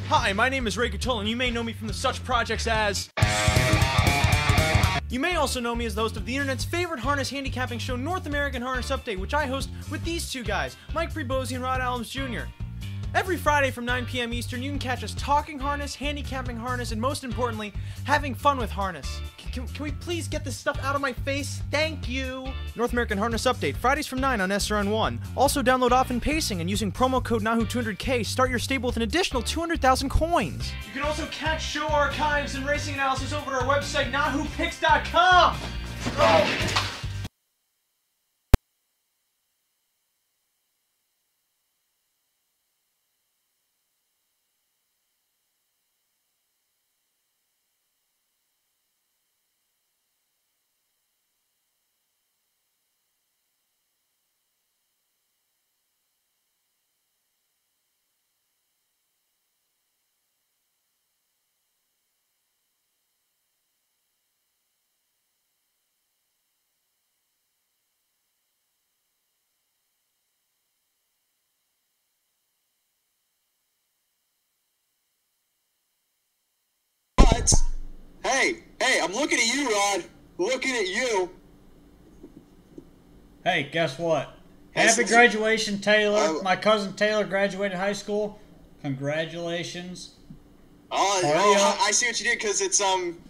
Hi, my name is Ray Catull, and you may know me from the such projects as... You may also know me as the host of the internet's favorite harness handicapping show, North American Harness Update, which I host with these two guys, Mike Prebosi and Rod Adams Jr. Every Friday from 9 p.m. Eastern, you can catch us talking harness, handicapping harness, and most importantly, having fun with harness. Can we please get this stuff out of my face? Thank you! North American Harness Update, Fridays from 9 on SRN1. Also download Often Pacing and using promo code NAHU200K, start your stable with an additional 200,000 coins. You can also catch show archives and racing analysis over at our website, NAHUPicks.com! Oh. Hey, I'm looking at you, Rod. Looking at you. Hey, guess what? Happy graduation, Taylor. My cousin Taylor graduated high school. Congratulations. Oh, I see what you did, because it's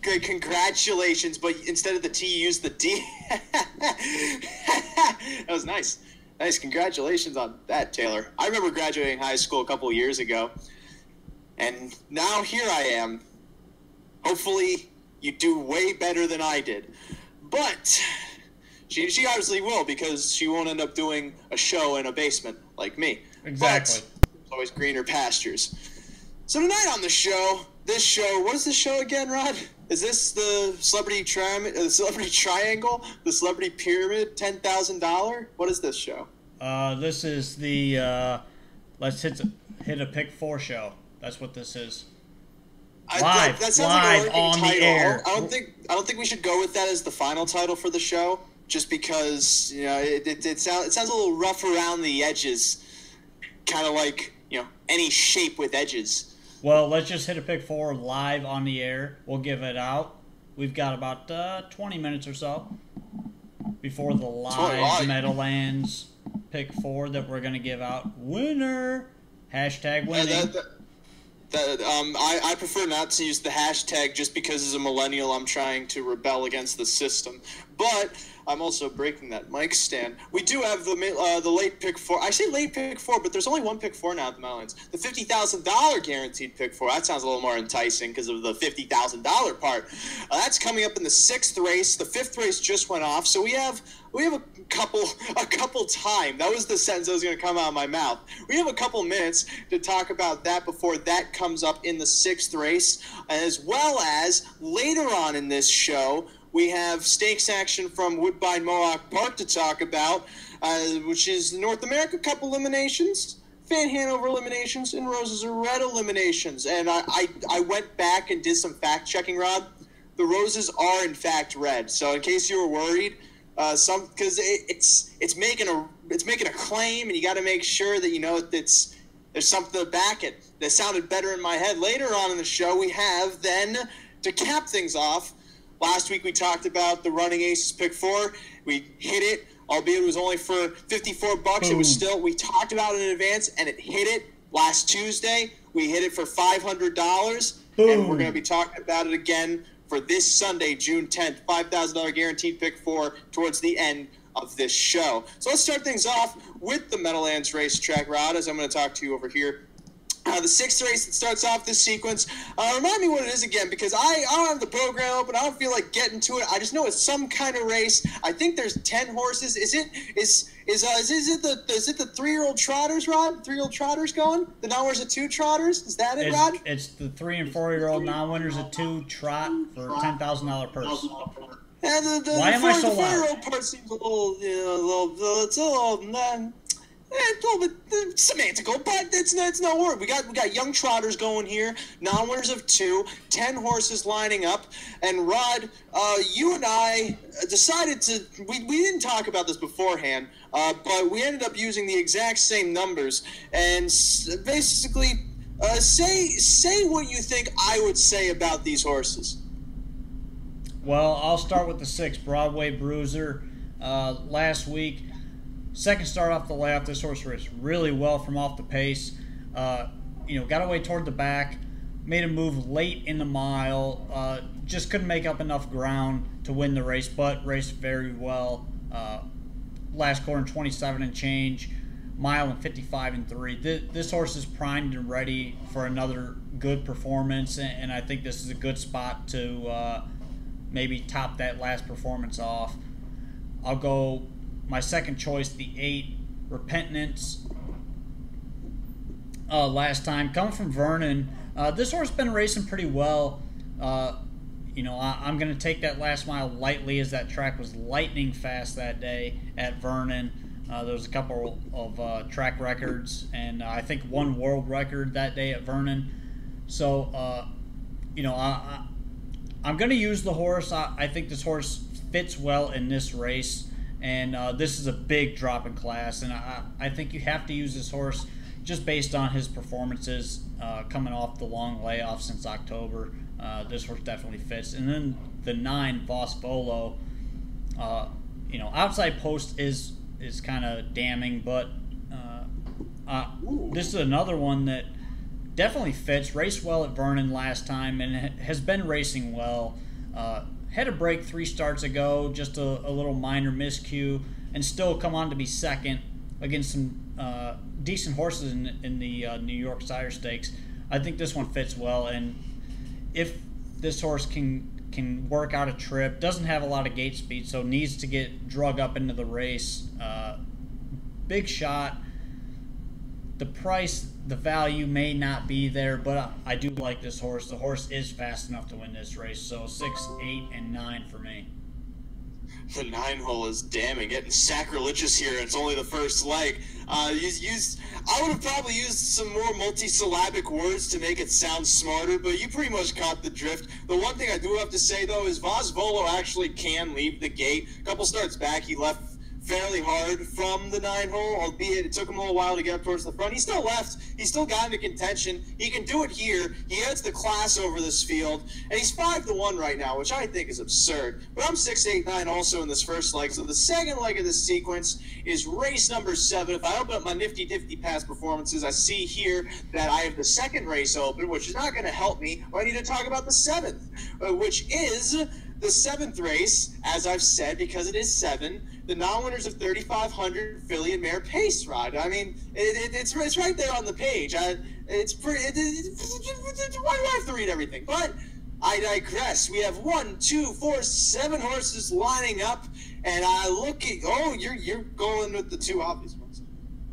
great. Congratulations, but instead of the T, you used the D. That was nice. Nice. Congratulations on that, Taylor. I remember graduating high school a couple of years ago, and now here I am. Hopefully, you do way better than I did. But she obviously will, because she won't end up doing a show in a basement like me. Exactly. But it's always greener pastures. So tonight on the show, what is this show again, Rod? Is this the Celebrity Triangle, the Celebrity Pyramid, $10,000? What is this show? This is the Let's hit a pick 4 show. That's what this is. Live like on title. The air. I don't think we should go with that as the final title for the show, just because it sounds a little rough around the edges, kind of like any shape with edges. Well, let's just hit a pick 4 live on the air. We'll give it out. We've got about 20 minutes or so before the live Meadowlands pick 4 that we're gonna give out. Winner. Hashtag winning. I prefer not to use the hashtag, just because as a millennial I'm trying to rebel against the system. But I'm also breaking that mic stand. We do have the late pick 4. I say late pick 4, but there's only one pick 4 now at the Meadowlands. The $50,000 guaranteed pick 4. That sounds a little more enticing because of the $50,000 part. That's coming up in the 6th race. The 5th race just went off, so we have a couple time. That was the sentence that was going to come out of my mouth. We have a couple minutes to talk about that before that comes up in the 6th race, as well as later on in this show, we have stakes action from Woodbine Mohawk Park to talk about, which is North America Cup eliminations, Van Hanover eliminations, and Roses are Red eliminations. And I went back and did some fact checking, Rod. The Roses are in fact red. So in case you were worried, because it's making a claim, and you got to make sure that there's something to back it. That sounded better in my head. Later on in the show, we have then, to cap things off, last week we talked about the Running Aces pick 4. We hit it, albeit it was only for $54. Boom. It was still, we talked about it in advance, and it hit it last Tuesday. We hit it for $500, and we're going to be talking about it again for this Sunday, June 10th, $5,000 guaranteed pick 4 towards the end of this show. So let's start things off with the Meadowlands racetrack, Rod, as I'm going to talk to you over here. The 6th race that starts off this sequence. Remind me what it is again, because I don't have the program open. I don't feel like getting to it. I just know it's some kind of race. I think there's 10 horses. Is it the 3-year-old trotters, Rod? 3-year-old trotters going? The non-winners of 2 trotters? Is that it, Rod? It's the 3 and 4-year-old non-winners of 2 trot for $10,000 purse. And Why am I so loud? The 4-year-old part seems a little, it's a little. It's a little bit semantical, but it's no word. We got young trotters going here, non-winners of 2, 10 horses lining up, and Rod, you and I decided to. We didn't talk about this beforehand, but we ended up using the exact same numbers, and basically Say what you think I would say about these horses. Well, I'll start with the 6, Broadway Bruiser. Last week, second start off the layoff, this horse raced really well from off the pace. Got away toward the back, made a move late in the mile, just couldn't make up enough ground to win the race, but raced very well. Last quarter in 27 and change, mile in 55 and 3. This horse is primed and ready for another good performance, and I think this is a good spot to maybe top that last performance off. I'll go my second choice, the 8, Repentance. Last time, coming from Vernon, this horse has been racing pretty well. I'm going to take that last mile lightly, as that track was lightning fast that day at Vernon. There was a couple of track records, and I think one world record that day at Vernon. So, I'm going to use the horse. I think this horse fits well in this race, and this is a big drop in class, and I think you have to use this horse just based on his performances coming off the long layoff since October. This horse definitely fits. And then the 9, Vos Volo, outside post is kind of damning, but this is another one that definitely fits. Raced well at Vernon last time and has been racing well. Had a break 3 starts ago, just a little minor miscue, and still come on to be second against some decent horses in the New York Sire Stakes. I think this one fits well, and if this horse can work out a trip, doesn't have a lot of gate speed, so needs to get drug up into the race. Big shot. The price, the value may not be there, but I do like this horse. The horse is fast enough to win this race, so 6, 8, and 9 for me. The 9 hole is damning, getting sacrilegious here. It's only the first leg. I would have probably used some more multisyllabic words to make it sound smarter, but you pretty much caught the drift. The one thing I do have to say, though, is Vos Volo actually can leave the gate. A couple starts back, he left fairly hard from the 9 hole, albeit it took him a little while to get up towards the front. He still left. He still got into contention. He can do it here. He adds the class over this field, and he's 5-1 right now, which I think is absurd. But I'm 6, 8, 9 also in this first leg. So the second leg of this sequence is race number 7. If I open up my nifty past performances, I see here that I have the second race open, which is not going to help me. I need to talk about the 7th, which is the 7th race, as I've said, because it is 7. The non-winners of 3,500 filly and mare pace ride. I mean, it's right there on the page. Why do I have to read everything? But I digress. We have 1, 2, 4, 7 horses lining up, and I look at. Oh, you're going with the 2 obvious ones.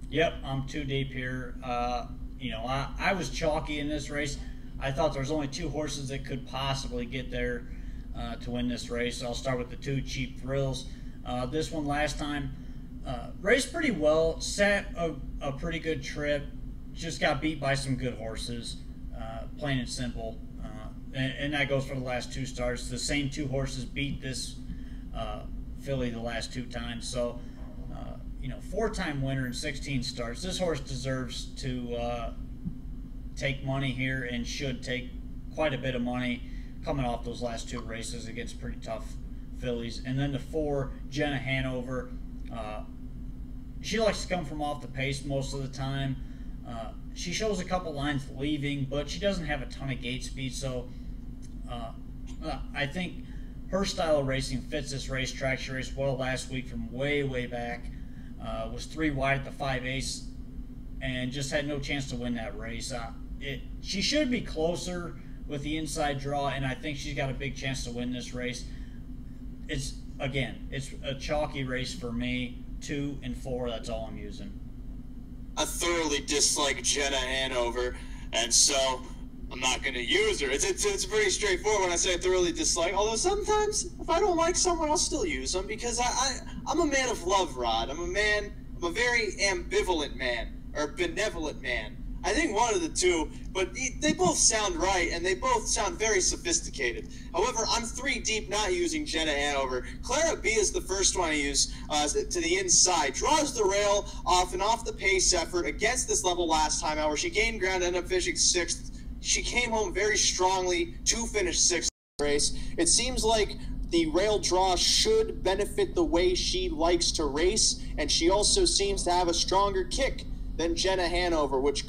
Yep, I'm too deep here. I was chalky in this race. I thought there was only 2 horses that could possibly get there to win this race. So I'll start with the 2 Cheap Thrills. This one last time raced pretty well, sat a pretty good trip, just got beat by some good horses, plain and simple. And that goes for the last 2 starts. The same 2 horses beat this filly the last 2 times. So, 4-time winner in 16 starts. This horse deserves to take money here and should take quite a bit of money coming off those last 2 races against pretty tough fillies. And then the 4, Jenna Hanover. She likes to come from off the pace most of the time. She shows a couple lines leaving, but she doesn't have a ton of gate speed, so I think her style of racing fits this racetrack. She raced well last week from way back. Was 3 wide at the 5/8 and just had no chance to win that race. She should be closer with the inside draw, and I think she's got a big chance to win this race. It's a chalky race for me. 2 and 4, that's all I'm using. I thoroughly dislike Jenna Hanover, and so I'm not going to use her. It's pretty straightforward when I say I thoroughly dislike, although sometimes if I don't like someone, I'll still use them because I'm a man of love, Rod. I'm a very ambivalent man, or benevolent man. I think one of the two, but they both sound right, and they both sound very sophisticated. However, I'm 3 deep not using Jenna Hanover. Clara B is the first one I use to the inside. Draws the rail off the pace effort against this level last time out, where she gained ground, ended up finishing 6th. She came home very strongly to finish 6th in the race. It seems like the rail draw should benefit the way she likes to race, and she also seems to have a stronger kick than Jenna Hanover, which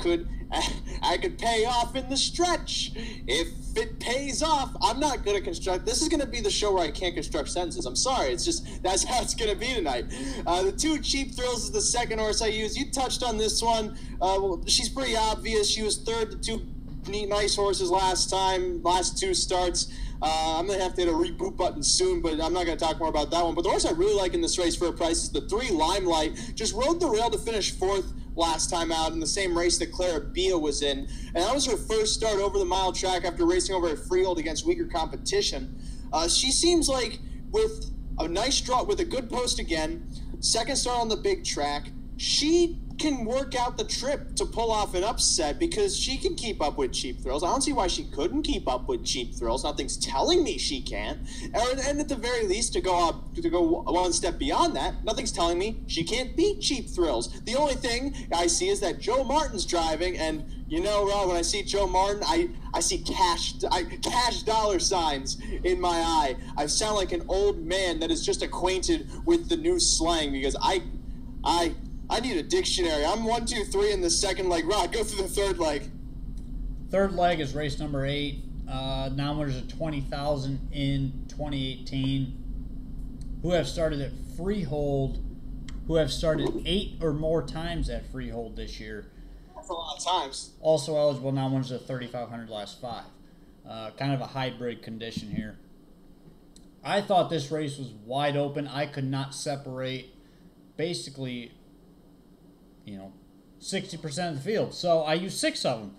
I could pay off in the stretch. If it pays off, I'm not going to construct. This is going to be the show where I can't construct sentences. I'm sorry. It's just, that's how it's going to be tonight. The 2 Cheap Thrills is the second horse I use. You touched on this one. Well, she's pretty obvious. She was third to 2 nice horses last 2 starts. I'm going to have to hit a reboot button soon, but I'm not going to talk more about that one. But the horse I really like in this race for a price is the 3 Limelight. Just rode the rail to finish 4th last time out in the same race that Clara Bia was in. And that was her first start over the mile track after racing over at Freehold against weaker competition. She seems like with a nice draw, with a good post again, second start on the big track, she can work out the trip to pull off an upset because she can keep up with Cheap Thrills. I don't see why she couldn't keep up with Cheap Thrills. Nothing's telling me she can't. And at the very least, to go one step beyond that, nothing's telling me she can't beat Cheap Thrills. The only thing I see is that Joe Martin's driving, and you know, Rob, when I see Joe Martin, I see cash dollar signs in my eye. I sound like an old man that is just acquainted with the new slang because I need a dictionary. I'm 1, 2, 3 in the second leg. Rod, go through the third leg. Third leg is race number 8. Nominators of 20,000 in 2018. Who have started at Freehold. Who have started 8 or more times at Freehold this year. That's a lot of times. Also eligible nominators of 3,500 last 5. Kind of a hybrid condition here. I thought this race was wide open. I could not separate basically 60% of the field. So I used 6 of them.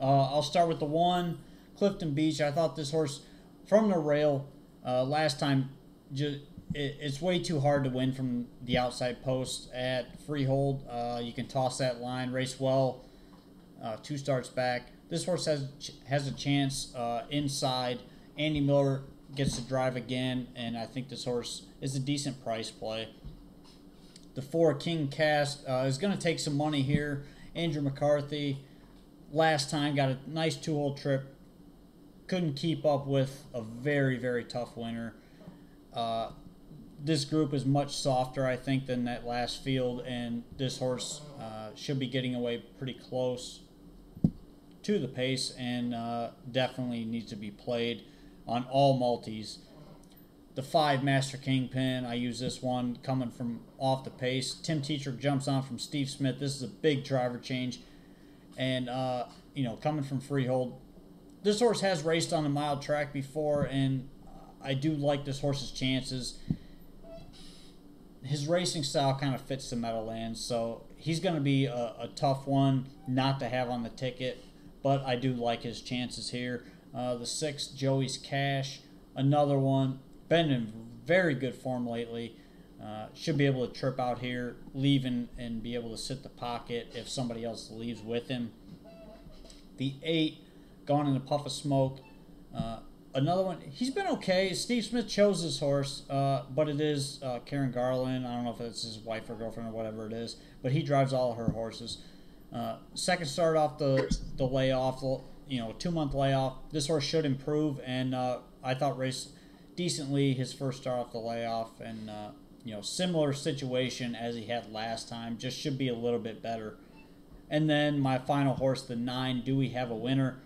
I'll start with the 1, Clifton Beach. I thought this horse from the rail last time, it's way too hard to win from the outside post at Freehold. You can toss that line, race well, 2 starts back. This horse has a chance inside. Andy Miller gets to drive again, and I think this horse is a decent price play. The 4 King Cast is going to take some money here. Andrew McCarthy, last time, got a nice 2-hole trip. Couldn't keep up with a very, very tough winner. This group is much softer, I think, than that last field, and this horse should be getting away pretty close to the pace and definitely needs to be played on all multis. The 5 Master Kingpin, I use this one coming from off the pace. Tim Teacher jumps on from Steve Smith. This is a big driver change. And, coming from Freehold. This horse has raced on a mile track before, and I do like this horse's chances. His racing style kind of fits the Meadowlands, so he's going to be a tough one not to have on the ticket, but I do like his chances here. The 6 Joey's Cash, another one. Been in very good form lately. Should be able to trip out here, leave and be able to sit the pocket if somebody else leaves with him. The 8, Gone in a Puff of Smoke. Another one, he's been okay. Steve Smith chose this horse, but it is Karen Garland. I don't know if it's his wife or girlfriend or whatever it is, but he drives all of her horses. Second start off the layoff, 2-month layoff. This horse should improve, and I thought raced decently his first start off the layoff, and similar situation as he had last time, just should be a little bit better. And then my final horse, the 9, Do We Have a Winner?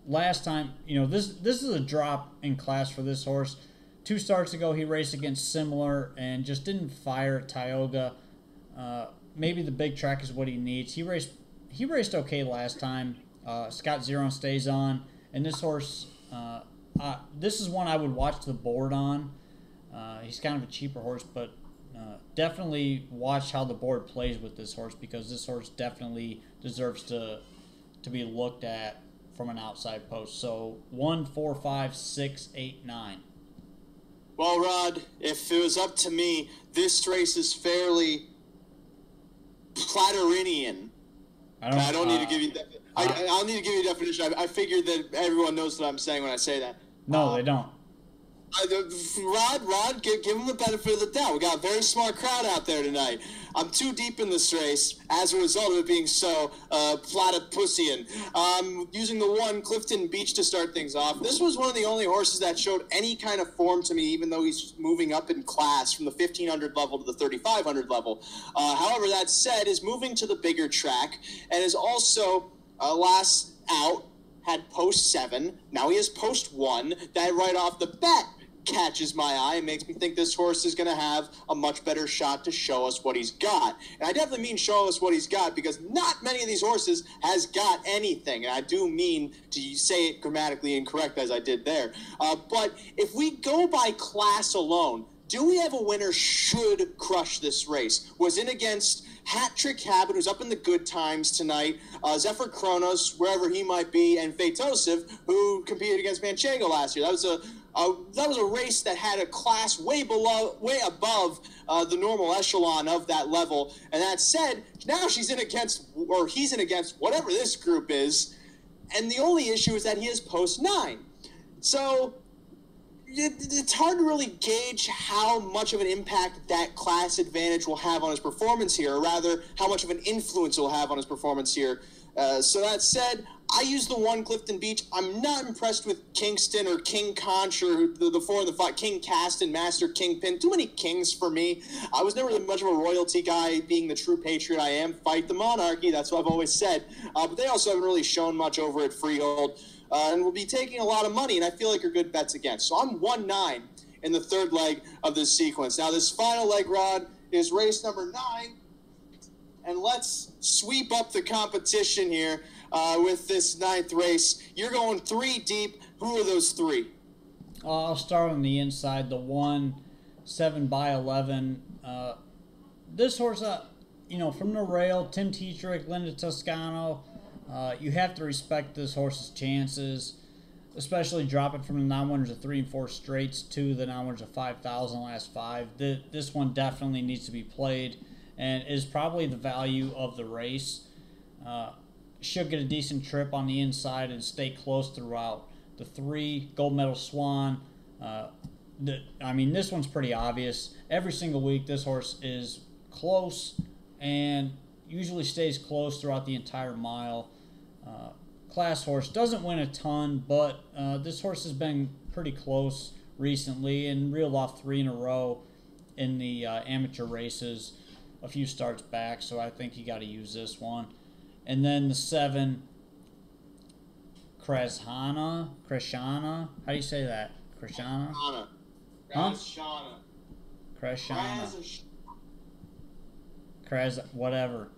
Last time, this is a drop in class for this horse. 2 starts ago, he raced against Similar and just didn't fire at Tioga. Maybe the big track is what he needs. He raced okay last time. Scott Zeron stays on, and this horse, this is one I would watch the board on. He's kind of a cheaper horse, but definitely watch how the board plays with this horse, because this horse definitely deserves to be looked at from an outside post. So 1, 4, 5, 6, 8, 9. Well, Rod, if it was up to me, this race is fairly Platterinian. I don't need to give you. I'll need to give you a definition. I figured that everyone knows what I'm saying when I say that. No, they don't. Rod, give him the benefit of the doubt. We got a very smart crowd out there tonight. I'm too deep in this race as a result of it being so platypussian. Using the one Clifton Beach to start things off. This was one of the only horses that showed any kind of form to me, even though he's moving up in class from the 1,500 level to the 3,500 level. However, that said, is moving to the bigger track and is also last out had post 7. Now he has post 1. That right off the bat catches my eye and makes me think this horse is going to have a much better shot to show us what he's got. And I definitely mean show us what he's got, because not many of these horses has got anything. And I do mean to say it grammatically incorrect as I did there. But if we go by class alone, do we have a winner should crush this race? Was in against Hat Trick Habit, who's up in the good times tonight, Zephyr Kronos, wherever he might be, and Fatosiv, who competed against Manchego last year. That was a race that had a class way above the normal echelon of that level. And that said, now he's in against whatever this group is. And the only issue is that he is post 9. So it's hard to really gauge how much of an impact that class advantage will have on his performance here, or rather, how much of an influence it will have on his performance here. So that said, I use the one Clifton Beach. I'm not impressed with Kingston or King Conch or the 4 and the 5, King Caston, Master Kingpin. Too many kings for me. I was never much of a royalty guy, being the true patriot I am. Fight the monarchy, that's what I've always said. But they also haven't really shown much over at Freehold. And will be taking a lot of money, and I feel like are good bets against. So I'm 1-9 in the third leg of this sequence. Now this final leg, Rod, is race number 9. And let's sweep up the competition here with this 9th race. You're going 3 deep. Who are those 3? I'll start on the inside. The 1, 7x11. This horse, from the rail, Tim Tetrick, Linda Toscano. You have to respect this horse's chances, especially dropping from the 9 winners of 3 and 4 straights to the 9 winners of 5,000 last 5. This one definitely needs to be played and is probably the value of the race. She'll get a decent trip on the inside and stay close throughout. The 3, Gold Medal Swan. This one's pretty obvious. Every single week, this horse is close and usually stays close throughout the entire mile. Class horse, doesn't win a ton, but this horse has been pretty close recently and reeled off 3 in a row in the amateur races a few starts back, so I think you got to use this one. And then the 7, Kreshana, how do you say that? Kreshana? Kreshana. Whatever.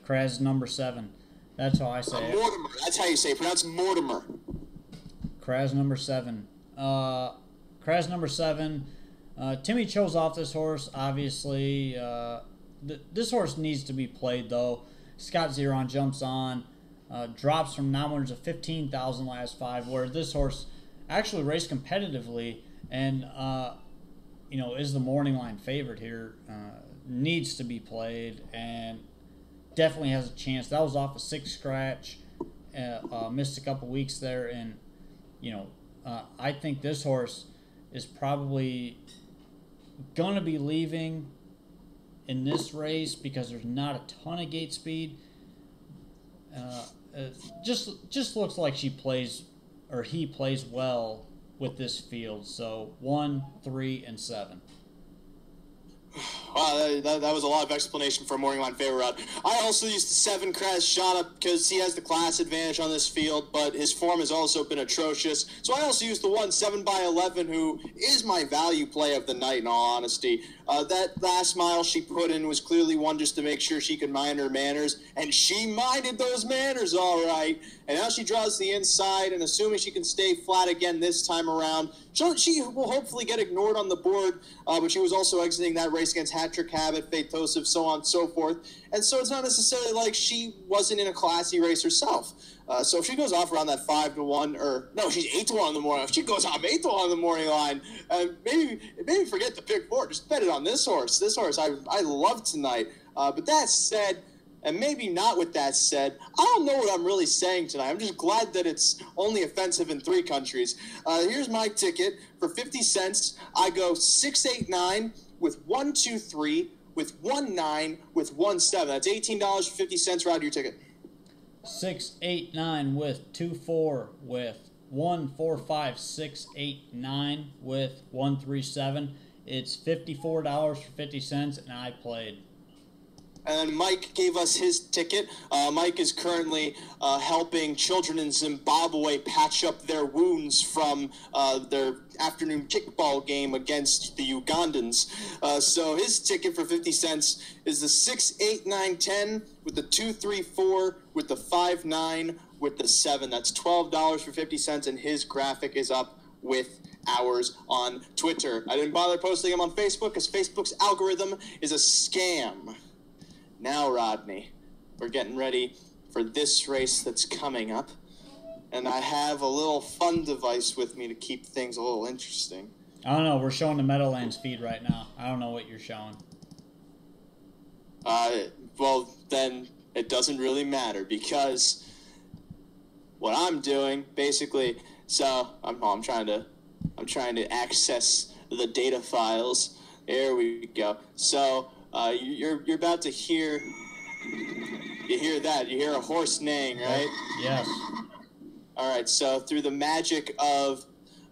Krez number 7. That's how I say it. Mortimer. That's how you say it. Pronounce Mortimer. Krez number 7. Krez number 7. Timmy chose off this horse, obviously. This horse needs to be played, though. Scott Zeron jumps on. Drops from 9 winners of 15,000 last 5, where this horse actually raced competitively and, is the morning line favorite here. Needs to be played and definitely has a chance. That was off a 6 scratch, missed a couple weeks there, and I think this horse is probably gonna be leaving in this race because there's not a ton of gate speed. Just looks like he plays well with this field. So 1, 3, and 7. Wow, that was a lot of explanation for a morning line favorite, Rod. I also used the 7 Kreshana because he has the class advantage on this field, but his form has also been atrocious. So I also used the 1 7x11, who is my value play of the night, in all honesty. That last mile she put in was clearly one just to make sure she could mind her manners, and she minded those manners all right. And now she draws the inside, and assuming she can stay flat again this time around, she will hopefully get ignored on the board, but she was also exiting that race against Hat-Trick Habit, Fatosiv, so on and so forth. And so it's not necessarily like she wasn't in a classy race herself. So if she goes off around that 5-1, or no, she's 8-1 in the morning. If she goes off 8-1 in the morning line, maybe forget the pick 4. Just bet it on this horse. This horse I love tonight. But that said, And maybe not with that said, I don't know what I'm really saying tonight. I'm just glad that it's only offensive in 3 countries. Here's my ticket. For 50 cents, I go 689 with 123 with 19 with 17. That's $18.50. Rod, your ticket. 689 with 24 with 145 689 with 137. It's $54.50, and I played. And then Mike gave us his ticket. Mike is currently helping children in Zimbabwe patch up their wounds from their afternoon kickball game against the Ugandans. So his ticket for 50 cents is the 6, 8, 9, 10 with the 2, 3, 4 with the 5, 9 with the 7. That's $12 for 50 cents, and his graphic is up with ours on Twitter. I didn't bother posting them on Facebook because Facebook's algorithm is a scam. Now, Rodney, we're getting ready for this race that's coming up, and I have a little fun device with me to keep things a little interesting. I don't know. We're showing the Meadowlands feed right now. I don't know what you're showing. Well, then it doesn't really matter because what I'm doing, basically, so I'm trying to access the data files. There we go. So. You're about to hear, you hear that, you hear a horse neighing, right? Yes. All right, so through the magic of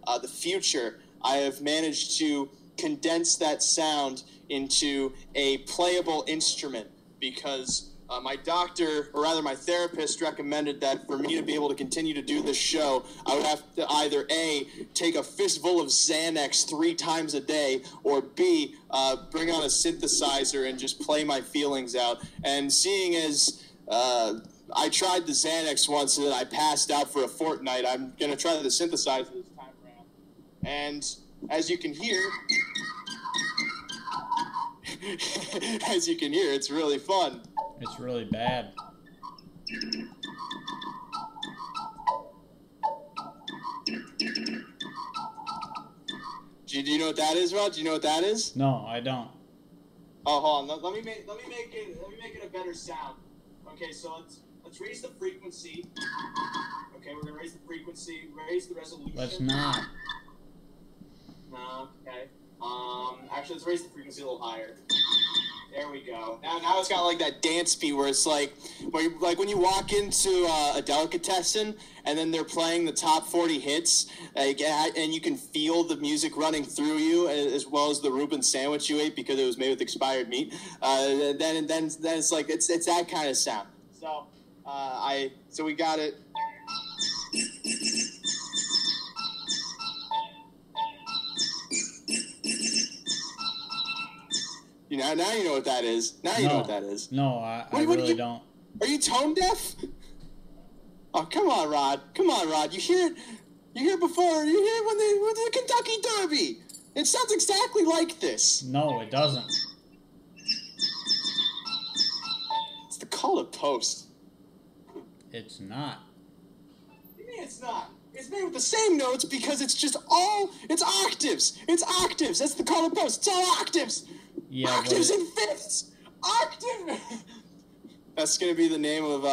the future, I have managed to condense that sound into a playable instrument because my doctor, or rather my therapist, recommended that for me to be able to continue to do this show, I would have to either A, take a fistful of Xanax 3 times a day, or B, bring on a synthesizer and just play my feelings out. And seeing as I tried the Xanax once and then I passed out for a fortnight, I'm going to try the synthesizer this time around. And as you can hear, it's really fun. It's really bad. Do you know what that is, Rod? Do you know what that is? No, I don't. Oh, hold on. Let me make it a better sound. Okay, so let's raise the frequency. Okay, we're gonna raise the frequency, raise the resolution. Let's not. No, okay. Actually, let's raise the frequency a little higher. There we go. Now it's got like that dance beat where it's like when you walk into a delicatessen and then they're playing the top 40 hits, and you can feel the music running through you as well as the Reuben sandwich you ate because it was made with expired meat. Then it's like it's that kind of sound. So so we got it. Now you know what that is. Now you know what that is. No, I really don't. Are you tone deaf? Oh, come on, Rod. Come on, Rod. You hear it. You hear it before. You hear it when they went to the Kentucky Derby. It sounds exactly like this. No, it doesn't. It's the Call to Post. It's not. What do you mean it's not? It's made with the same notes because it's just it's octaves. It's octaves. That's the Call to Post. It's all octaves. Yeah, octaves and fifths. Octave. That's gonna be the name of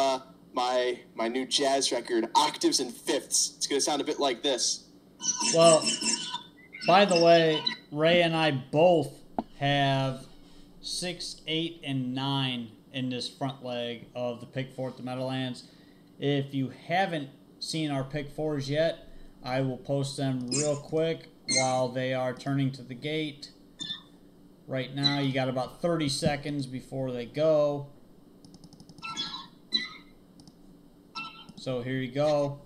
my new jazz record, Octaves and Fifths. It's gonna sound a bit like this. Well, by the way, Ray and I both have 6, 8, and 9 in this front leg of the Pick 4 at the Meadowlands. If you haven't seen our Pick 4s yet, I will post them real quick while they are turning to the gate. Right now, you got about 30 seconds before they go. So here you go.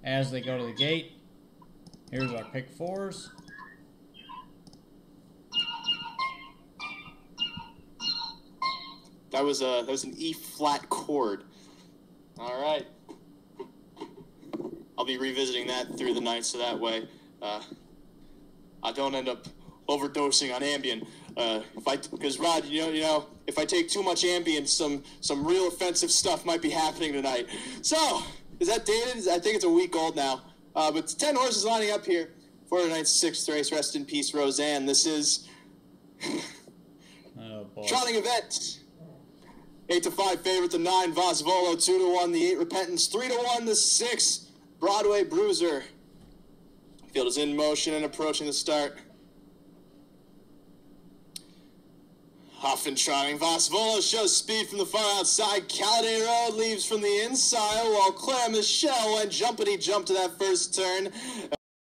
As they go to the gate, here's our Pick 4s. That was an E flat chord. All right. I'll be revisiting that through the night, so that way I don't end up overdosing on Ambien. Because Rod, you know, if I take too much Ambien, some real offensive stuff might be happening tonight. So, is that dated? I think it's a week old now. But 10 horses lining up here for tonight's 6th race. Rest in peace, Roseanne. This is Oh boy. trotting event 8-5 favorite, the 9, Vosvolo, 2-1, the 8, Repentance, 3-1, the 6, Broadway Bruiser. Field is in motion and approaching the start. Huff and trotting, Vosvolo shows speed from the far outside. Caladay Road leaves from the inside, while Claire Michelle went jumpity-jump to that first turn,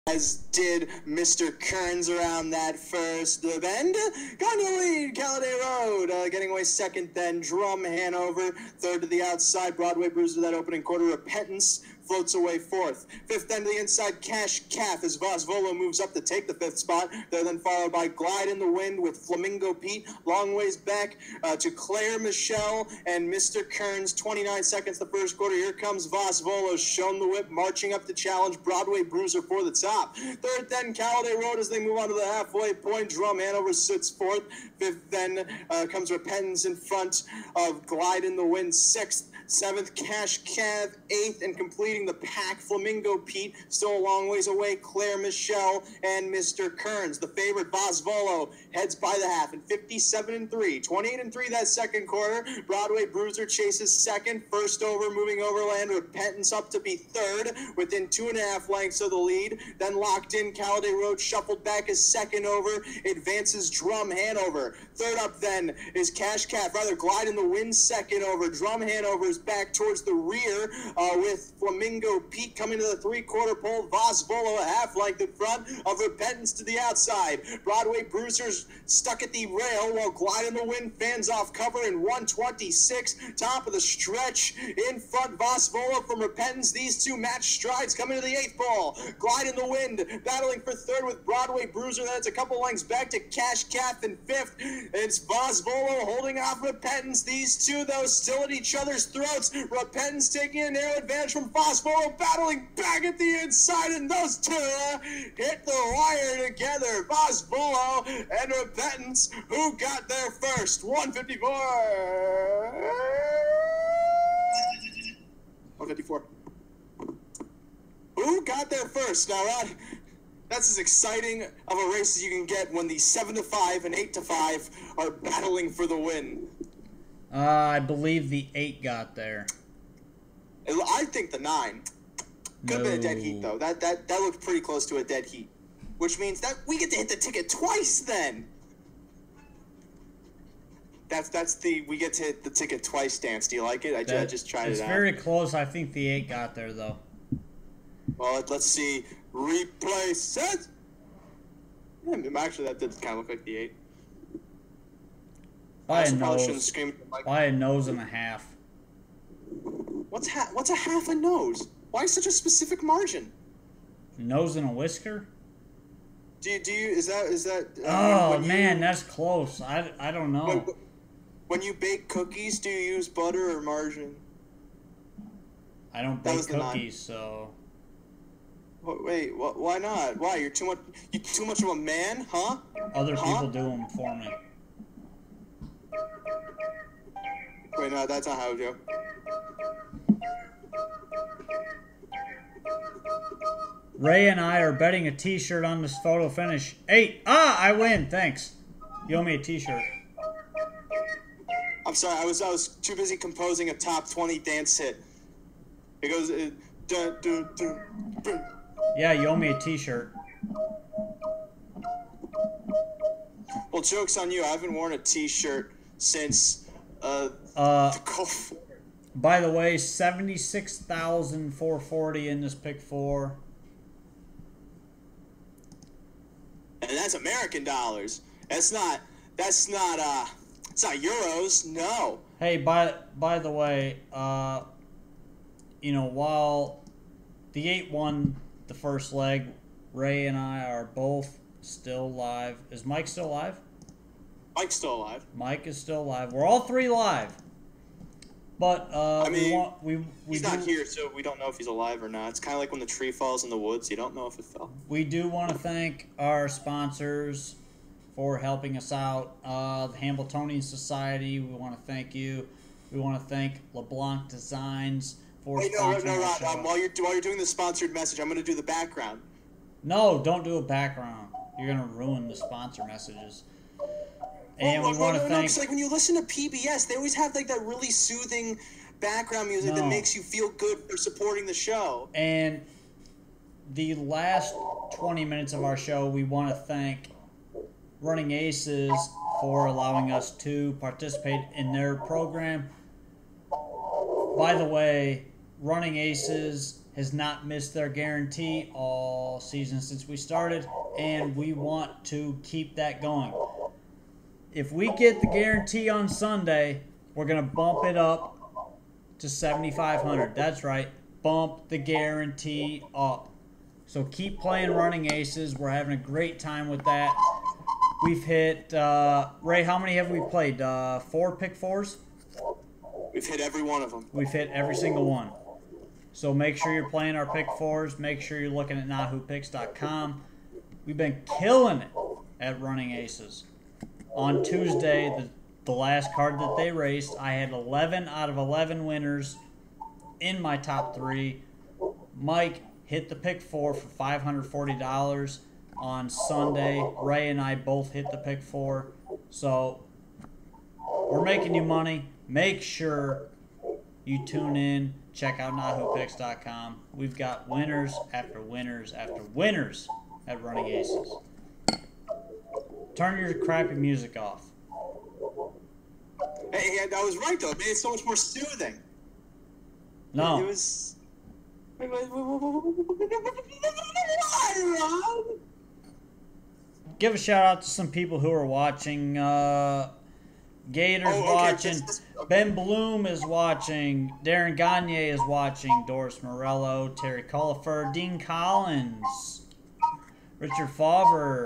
as did Mr. Kearns around that first bend. Got in the lead, Caladay Road, getting away second, then Drum Hanover, third to the outside, Broadway Bruiser that opening quarter, Repentance floats away fourth. Fifth end to the inside, Cash Calf as Vosvolo moves up to take the fifth spot. They're then followed by Glide in the Wind with Flamingo Pete, long ways back to Claire Michelle and Mr. Kearns, 29 seconds the first quarter. Here comes Vosvolo, shown the whip, marching up to challenge Broadway Bruiser for the top. Third then Caladay Road as they move on to the halfway point. Drum Hanover sits fourth. Fifth then comes Repentance in front of Glide in the Wind, sixth. Seventh, Cash Cav, eighth, and completing the pack, Flamingo Pete, still a long ways away, Claire Michelle, and Mr. Kearns. The favorite, Vosvolo, heads by the half in 57-3, 28-3 that second quarter. Broadway Bruiser chases second, first over, moving overland, Repentance up to be third, within 2.5 lengths of the lead. Then locked in, Caladay Road shuffled back as second over, advances Drum Hanover. Third up then is Cash Calf, rather Glide in the Wind second over. Drum Hanover is back towards the rear with Flamingo Pete coming to the three-quarter pole. Vosvolo a half length in front of Repentance to the outside. Broadway Bruisers stuck at the rail while Glide in the Wind fans off cover in 126. Top of the stretch in front, Vosvolo from Repentance. These two match strides coming to the eighth ball. Glide in the Wind battling for third with Broadway Bruiser. That's a couple lengths back to Cash Calf in fifth. It's Vosvolo holding off Repentance. These two, though, still at each other's throats. Repentance taking a narrow advantage from Vosvolo, battling back at the inside, and those two hit the wire together. Vosvolo and Repentance, who got there first? 154. 154. Who got there first? Now, Rod, that's as exciting of a race as you can get when the 7-5 and 8-5 are battling for the win. I believe the 8 got there. I think the 9. Could have been a dead heat, though. That looked pretty close to a dead heat. Which means that we get to hit the ticket twice, then. We get to hit the ticket twice dance. Do you like it? I just tried it out. It's very close. I think the 8 got there, though. Well, let's see. Replay set. Yeah, actually, that did kind of look like the 8. By a nose and a half. What's a half a nose? Why such a specific margin? Nose and a whisker? Is that? Man, that's close. I don't know. When you bake cookies, do you use butter or margarine? I don't bake cookies, so. Wait, why not? Why you're too much of a man, huh? Other people do them for me. Wait, no, that's not how we do. Ray and I are betting a t-shirt on this photo finish. 8. I win. Thanks. You owe me a t-shirt. I'm sorry. I was too busy composing a top 20 dance hit. It goes. Yeah, you owe me a t-shirt. Well, joke's on you. I haven't worn a t-shirt since by the way, 76,440 in this pick 4. And that's American dollars. It's not euros. No. Hey, by the way, while the 8 won the first leg, Ray and I are both still live. Is Mike still live? Mike's still alive. Mike is still alive. We're all 3 live. But he's not here, so we don't know if he's alive or not. It's kind of like when the tree falls in the woods. You don't know if it fell. We do want to thank our sponsors for helping us out. The Hambletonian Society, we want to thank you. We want to thank LeBlanc Designs for sponsoring the show. While you're doing the sponsored message, I'm going to do the background. No, don't do a background. You're going to ruin the sponsor messages. And we want to thank... because like when you listen to PBS, they always have like that really soothing background music that makes you feel good for supporting the show. And the last 20 minutes of our show, we want to thank Running Aces for allowing us to participate in their program. By the way, Running Aces has not missed their guarantee all season since we started, and we want to keep that going. If we get the guarantee on Sunday, we're going to bump it up to $7,500. That's right. Bump the guarantee up. So keep playing Running Aces. We're having a great time with that. We've hit, Ray, how many have we played? 4 pick fours? We've hit every one of them. We've hit every single one. So make sure you're playing our pick fours. Make sure you're looking at NAHUpicks.com. We've been killing it at Running Aces. On Tuesday, the last card that they raced, I had 11 out of 11 winners in my top 3. Mike hit the pick 4 for $540 on Sunday. Ray and I both hit the pick 4. So we're making you money. Make sure you tune in. Check out NAHUpicks.com. We've got winners after winners after winners at Running Aces. Turn your crappy music off. Hey, I was right though. It made it so much more soothing. No. It was. Give a shout out to some people who are watching. Gator's watching. Ben Bloom is watching. Darren Gagne is watching. Doris Morello, Terry Culliford, Dean Collins, Richard Favre,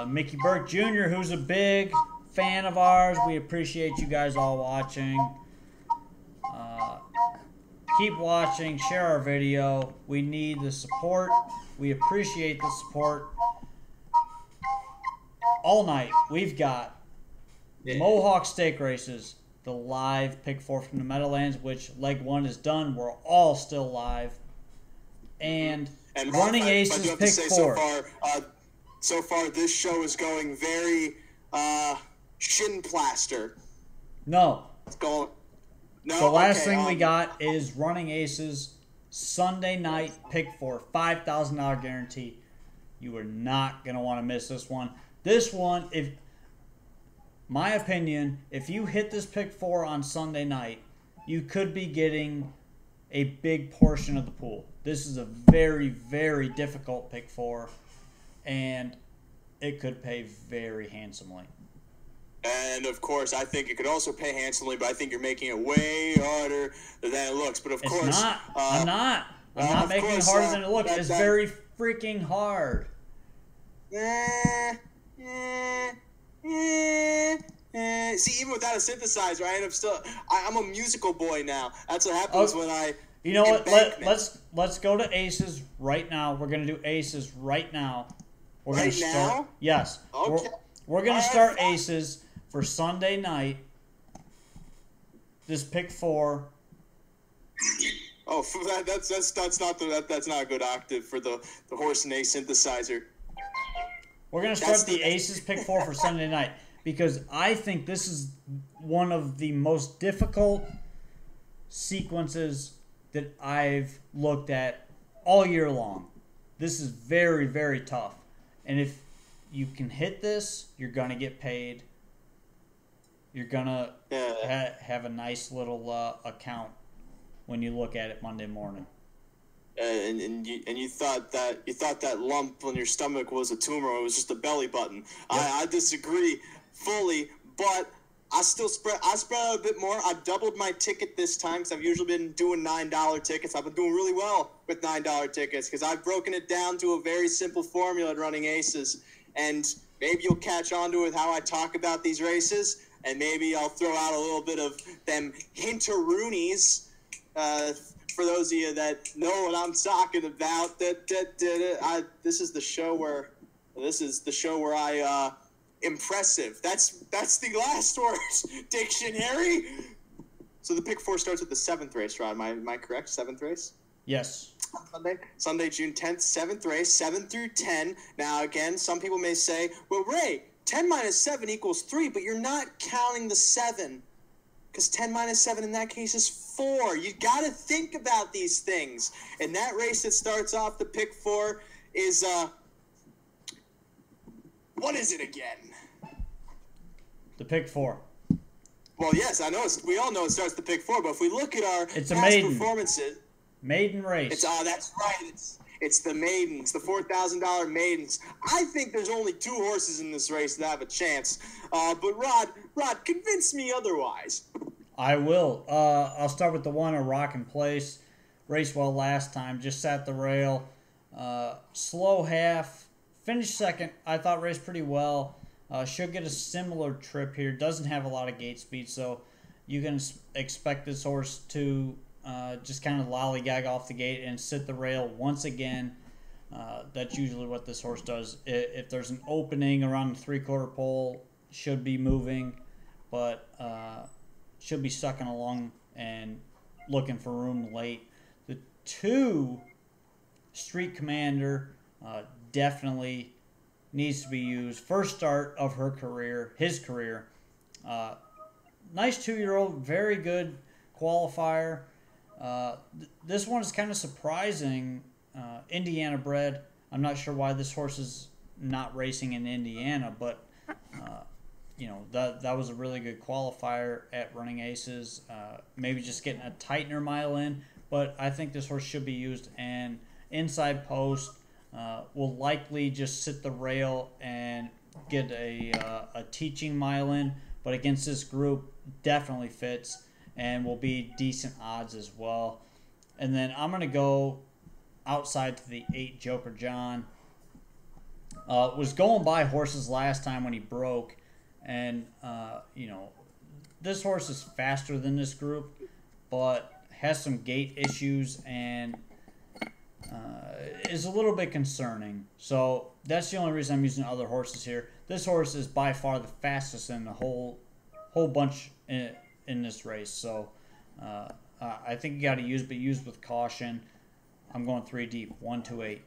Mickey Burke Jr., who's a big fan of ours. We appreciate you guys all watching. Keep watching. Share our video. We need the support. We appreciate the support. All night, we've got Mohawk Steak Races, the live pick 4 from the Meadowlands, which leg 1 is done. We're all still live. And Running Aces pick 4. So far, this show is going very shin plaster. No. It's going. No. The last thing we got is Running Aces Sunday night pick 4, $5,000 guarantee. You are not going to want to miss this one. This one, if my opinion, if you hit this pick 4 on Sunday night, you could be getting a big portion of the pool. This is a very, very difficult pick 4, and it could pay very handsomely. And, of course, I think it could also pay handsomely, but I think you're making it way harder than it looks. But, of course... It's not. I'm not making it harder than it looks. It's very freaking hard. See, even without a synthesizer, I end up still... I'm a musical boy now. That's what happens when I... You know what? Let's go to Aces right now. We're going to do Aces right now. We're right gonna now? start, yes. Okay. We're going to start Aces for Sunday night. This pick 4. Oh, that's not a good octave for the Horse and Ace synthesizer. We're going to start the Aces pick 4 for Sunday night because I think this is one of the most difficult sequences that I've looked at all year long. This is very, very tough. And if you can hit this, you're going to get paid. You're going to have a nice little account when you look at it Monday morning. And you thought that lump on your stomach was a tumor. It was just a belly button. Yep. I disagree fully, but I spread out a bit more. I've doubled my ticket this time because I've usually been doing $9 tickets. I've been doing really well with $9 tickets because I've broken it down to a very simple formula at Running Aces. And maybe you'll catch on to it with how I talk about these races, and maybe I'll throw out a little bit of them hinteroonies for those of you that know what I'm talking about. This is the show where I impressive. That's the last words. Dictionary. So the pick 4 starts with the 7th race, Rod. Am I correct? 7th race? Yes. Sunday, June 10th, 7th race, 7 through 10. Now, again, some people may say, well, Ray, 10 minus 7 equals 3, but you're not counting the 7. Because 10 minus 7 in that case is 4. You got to think about these things. And that race that starts off the pick 4 is, what is it again? The pick 4. Well, yes, I know. We all know it starts the pick 4, but if we look at our it's a past maiden. performances. Maiden race. That's right. It's the maidens, the $4,000 maidens. I think there's only 2 horses in this race that have a chance. But Rod, convince me otherwise. I will. I'll start with the one at Rockin' Place. Raced well last time. Just sat the rail. Slow half. Finished second. I thought raced pretty well. Should get a similar trip here. Doesn't have a lot of gate speed, so you can expect this horse to just kind of lollygag off the gate and sit the rail once again. That's usually what this horse does. If there's an opening around the 3/4 pole, should be moving, but should be sucking along and looking for room late. The 2, Street Commander, definitely needs to be used. First start of his career. Nice 2-year-old, very good qualifier. This one is kind of surprising. Indiana bred. I'm not sure why this horse is not racing in Indiana, but that was a really good qualifier at Running Aces. Maybe just getting a tightener mile in, but I think this horse should be used. And inside post will likely just sit the rail and get a teaching mile in, but against this group definitely fits and will be decent odds as well. And then I'm going to go outside to the 8 Joker John. Was going by horses last time when he broke, and this horse is faster than this group, but has some gait issues and is a little bit concerning. So that's the only reason I'm using other horses here. This horse is by far the fastest in the whole bunch in this race. So I think you got to use, but use with caution. I'm going 3 deep, 1, 2, 8.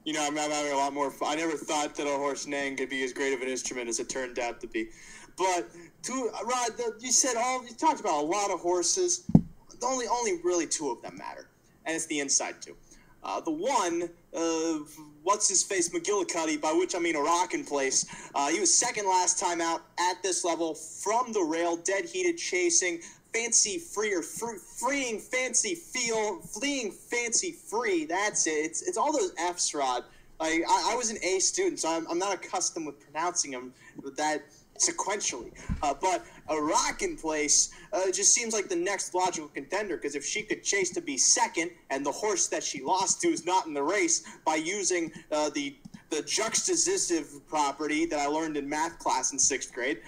I'm having a lot more fun. I never thought that a horse neighing could be as great of an instrument as it turned out to be. But Rod, you talked about a lot of horses. Only really 2 of them matter, and it's the inside 2. The one, what's his face, McGillicuddy, by which I mean a Rockin' Place. He was second last time out at this level from the rail, dead heated, chasing. Fancy free or freeing fancy feel, fleeing fancy free. That's it. It's all those F's, Rod. Like I was an A student, so I'm not accustomed with pronouncing them that sequentially. But a Rockin' Place just seems like the next logical contender, because if she could chase to be second, and the horse that she lost to is not in the race, by using the juxtapositive property that I learned in math class in 6th grade,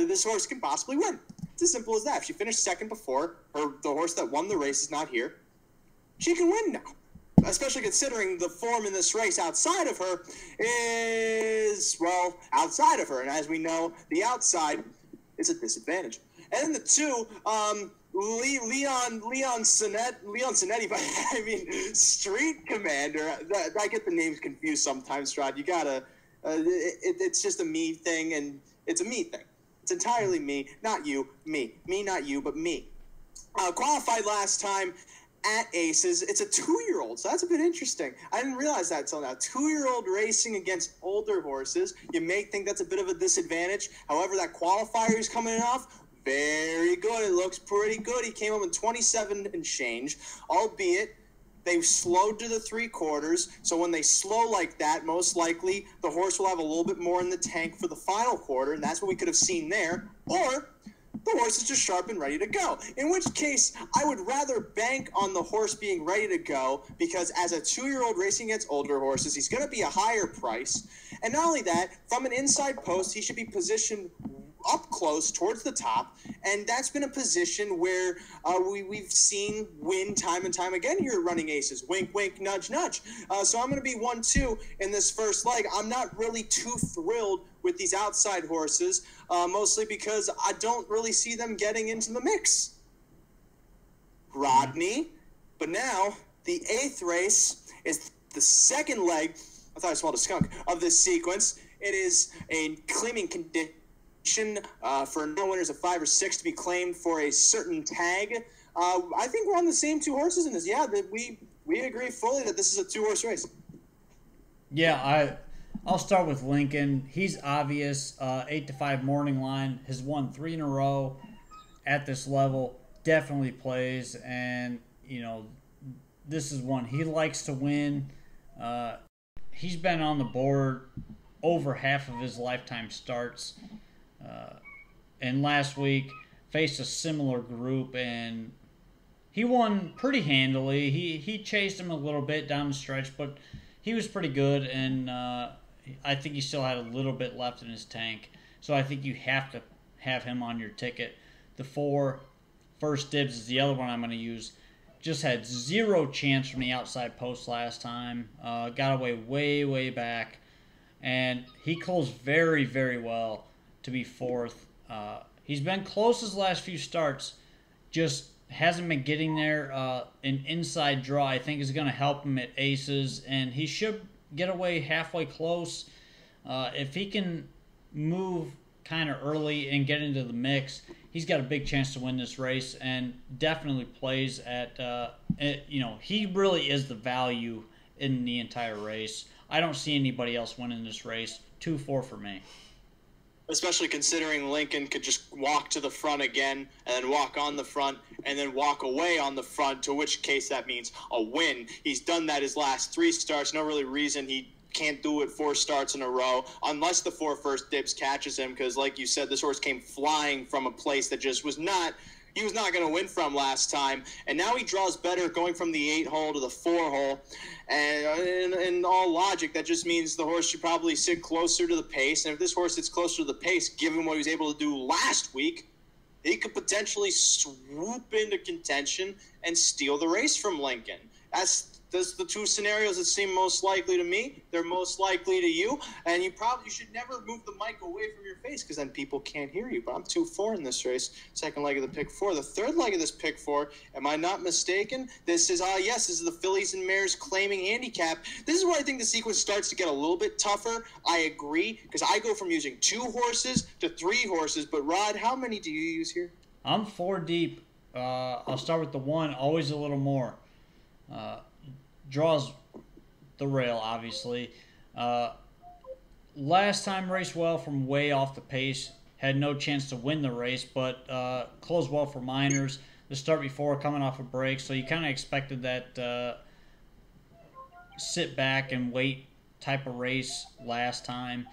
this horse can possibly win. It's as simple as that. If she finished second before, the horse that won the race is not here, she can win now. Especially considering the form in this race outside of her is, well, outside of her. And as we know, the outside is a disadvantage. And then the 2, Leon Sonetti, but I mean, Street Commander. I get the names confused sometimes, Rod. You gotta, it's just a me thing, and it's a me thing. It's entirely me, not you, me. Me, not you, but me. Qualified last time at Aces. It's a 2-year-old, so that's a bit interesting. I didn't realize that until now. 2-year-old racing against older horses. You may think that's a bit of a disadvantage. However, that qualifier he's coming off, very good. It looks pretty good. He came up in 27 and change, albeit they slowed to the 3/4, so when they slow like that, most likely the horse will have a little bit more in the tank for the final quarter, and that's what we could have seen there. Or the horse is just sharp and ready to go, in which case I would rather bank on the horse being ready to go, because as a 2-year-old racing against older horses, he's going to be a higher price. And not only that, from an inside post, he should be positioned up close towards the top, and that's been a position where we've seen win time and time again here at Running Aces. Wink, wink, nudge, nudge. So I'm going to be 1-2 in this first leg. I'm not really too thrilled with these outside horses, mostly because I don't really see them getting into the mix. Rodney. But now, the 8th race is the second leg, I thought I smelled a skunk, of this sequence. It is a claiming condition for non-winners of 5 or 6 to be claimed for a certain tag. I think we're on the same 2 horses in this. Yeah, that we agree fully that this is a 2-horse race. Yeah, I'll start with Lincoln. He's obvious. 8-5 morning line has won 3 in a row at this level. Definitely plays, and this is one he likes to win. He's been on the board over half of his lifetime starts, and last week faced a similar group, and he won pretty handily. He chased him a little bit down the stretch, but he was pretty good, and I think he still had a little bit left in his tank. So I think you have to have him on your ticket. The 4, First Dibs, is the other one I'm going to use. Just had 0 chance from the outside post last time. Got away way back. And he closed very, very well to be 4th. He's been close his last few starts. Just hasn't been getting there. An inside draw, I think, is going to help him at aces. And he should get away halfway close. If he can move kind of early and get into the mix, he's got a big chance to win this race, and definitely plays at, he really is the value in the entire race. I don't see anybody else winning this race. 2-4 for me. Especially considering Lincoln could just walk to the front again and then walk on the front and then walk away on the front, to which case that means a win. He's done that his last 3 starts. No really reason he can't do it 4 starts in a row unless the 4 First Dibs catches him, because like you said, this horse came flying from a place that just was not – he was not going to win from last time. And now he draws better going from the 8 hole to the 4 hole. And in all logic, that just means the horse should probably sit closer to the pace. And if this horse sits closer to the pace, given what he was able to do last week, he could potentially swoop into contention and steal the race from Lincoln. That's the 2 scenarios that seem most likely to me. They're most likely to you. And you should never move the mic away from your face, because then people can't hear you. But I'm 2-4 in this race. Second leg of the pick 4. The third leg of this pick 4, am I not mistaken? This is, this is the Fillies and Mares claiming handicap. This is where I think the sequence starts to get a little bit tougher. I agree, because I go from using 2 horses to 3 horses. But Rod, how many do you use here? I'm 4 deep. I'll start with the 1, always a little more. Draws the rail, obviously. Last time raced well from way off the pace. Had no chance to win the race, but closed well for minors. The start before coming off a break, so you kind of expected that sit back and wait type of race last time.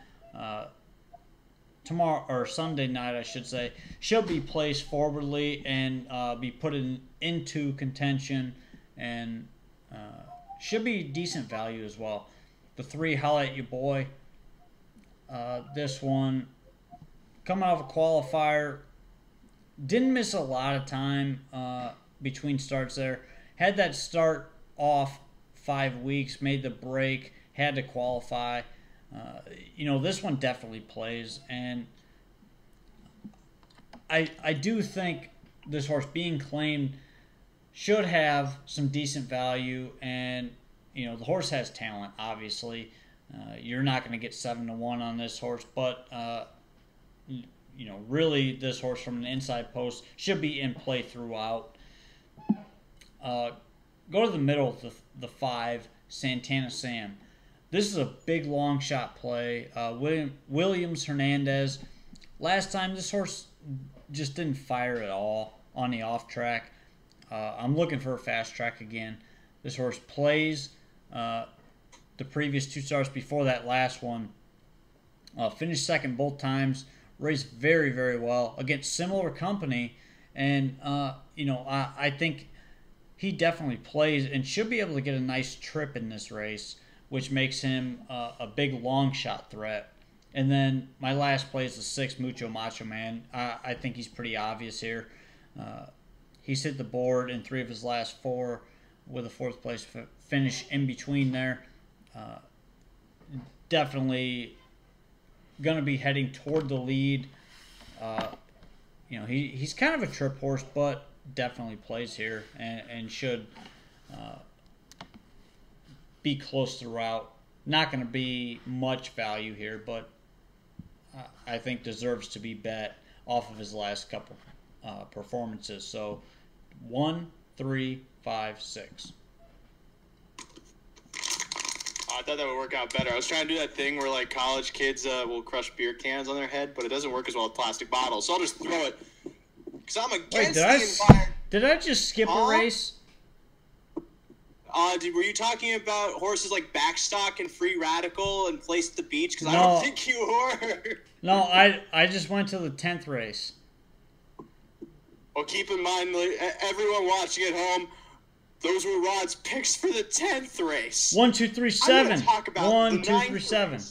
Tomorrow, or Sunday night, I should say, should be placed forwardly and be put into contention, and should be decent value as well. The 3, Holla at Your Boy. This one, coming off a qualifier, didn't miss a lot of time between starts there. Had that start off 5 weeks, made the break, had to qualify. This one definitely plays, and I do think this horse being claimed should have some decent value, and the horse has talent. Obviously, you're not going to get 7-1 on this horse, but really this horse from an inside post should be in play throughout. Go to the middle of the 5, Santana Sam. This is a big long shot play. Williams Hernandez. Last time this horse just didn't fire at all on the off track. I'm looking for a fast track again. This horse plays the previous 2 starts before that last one. Finished second both times. Raced very, very well against similar company. And, I think he definitely plays and should be able to get a nice trip in this race, which makes him a big long shot threat. And then my last play is the 6, Mucho Macho Man. I think he's pretty obvious here. He's hit the board in 3 of his last 4 with a 4th place finish in between there. Definitely going to be heading toward the lead. He's kind of a trip horse, but definitely plays here and should be close throughout. not going to be much value here, but I think deserves to be bet off of his last couple performances. So 1, 3, 5, 6. I thought that would work out better. I was trying to do that thing where like college kids will crush beer cans on their head, but it doesn't work as well with plastic bottles. So I'll just throw it because I'm against the environment. Did I just skip a race? Were you talking about horses like Backstock and Free Radical and Place at the Beach? Because I don't think you were. No, I just went to the 10th race. Well, keep in mind, everyone watching at home, those were Rod's picks for the 10th race. 1, 2, 3, 7. Talk about 1, 2, 3, 7.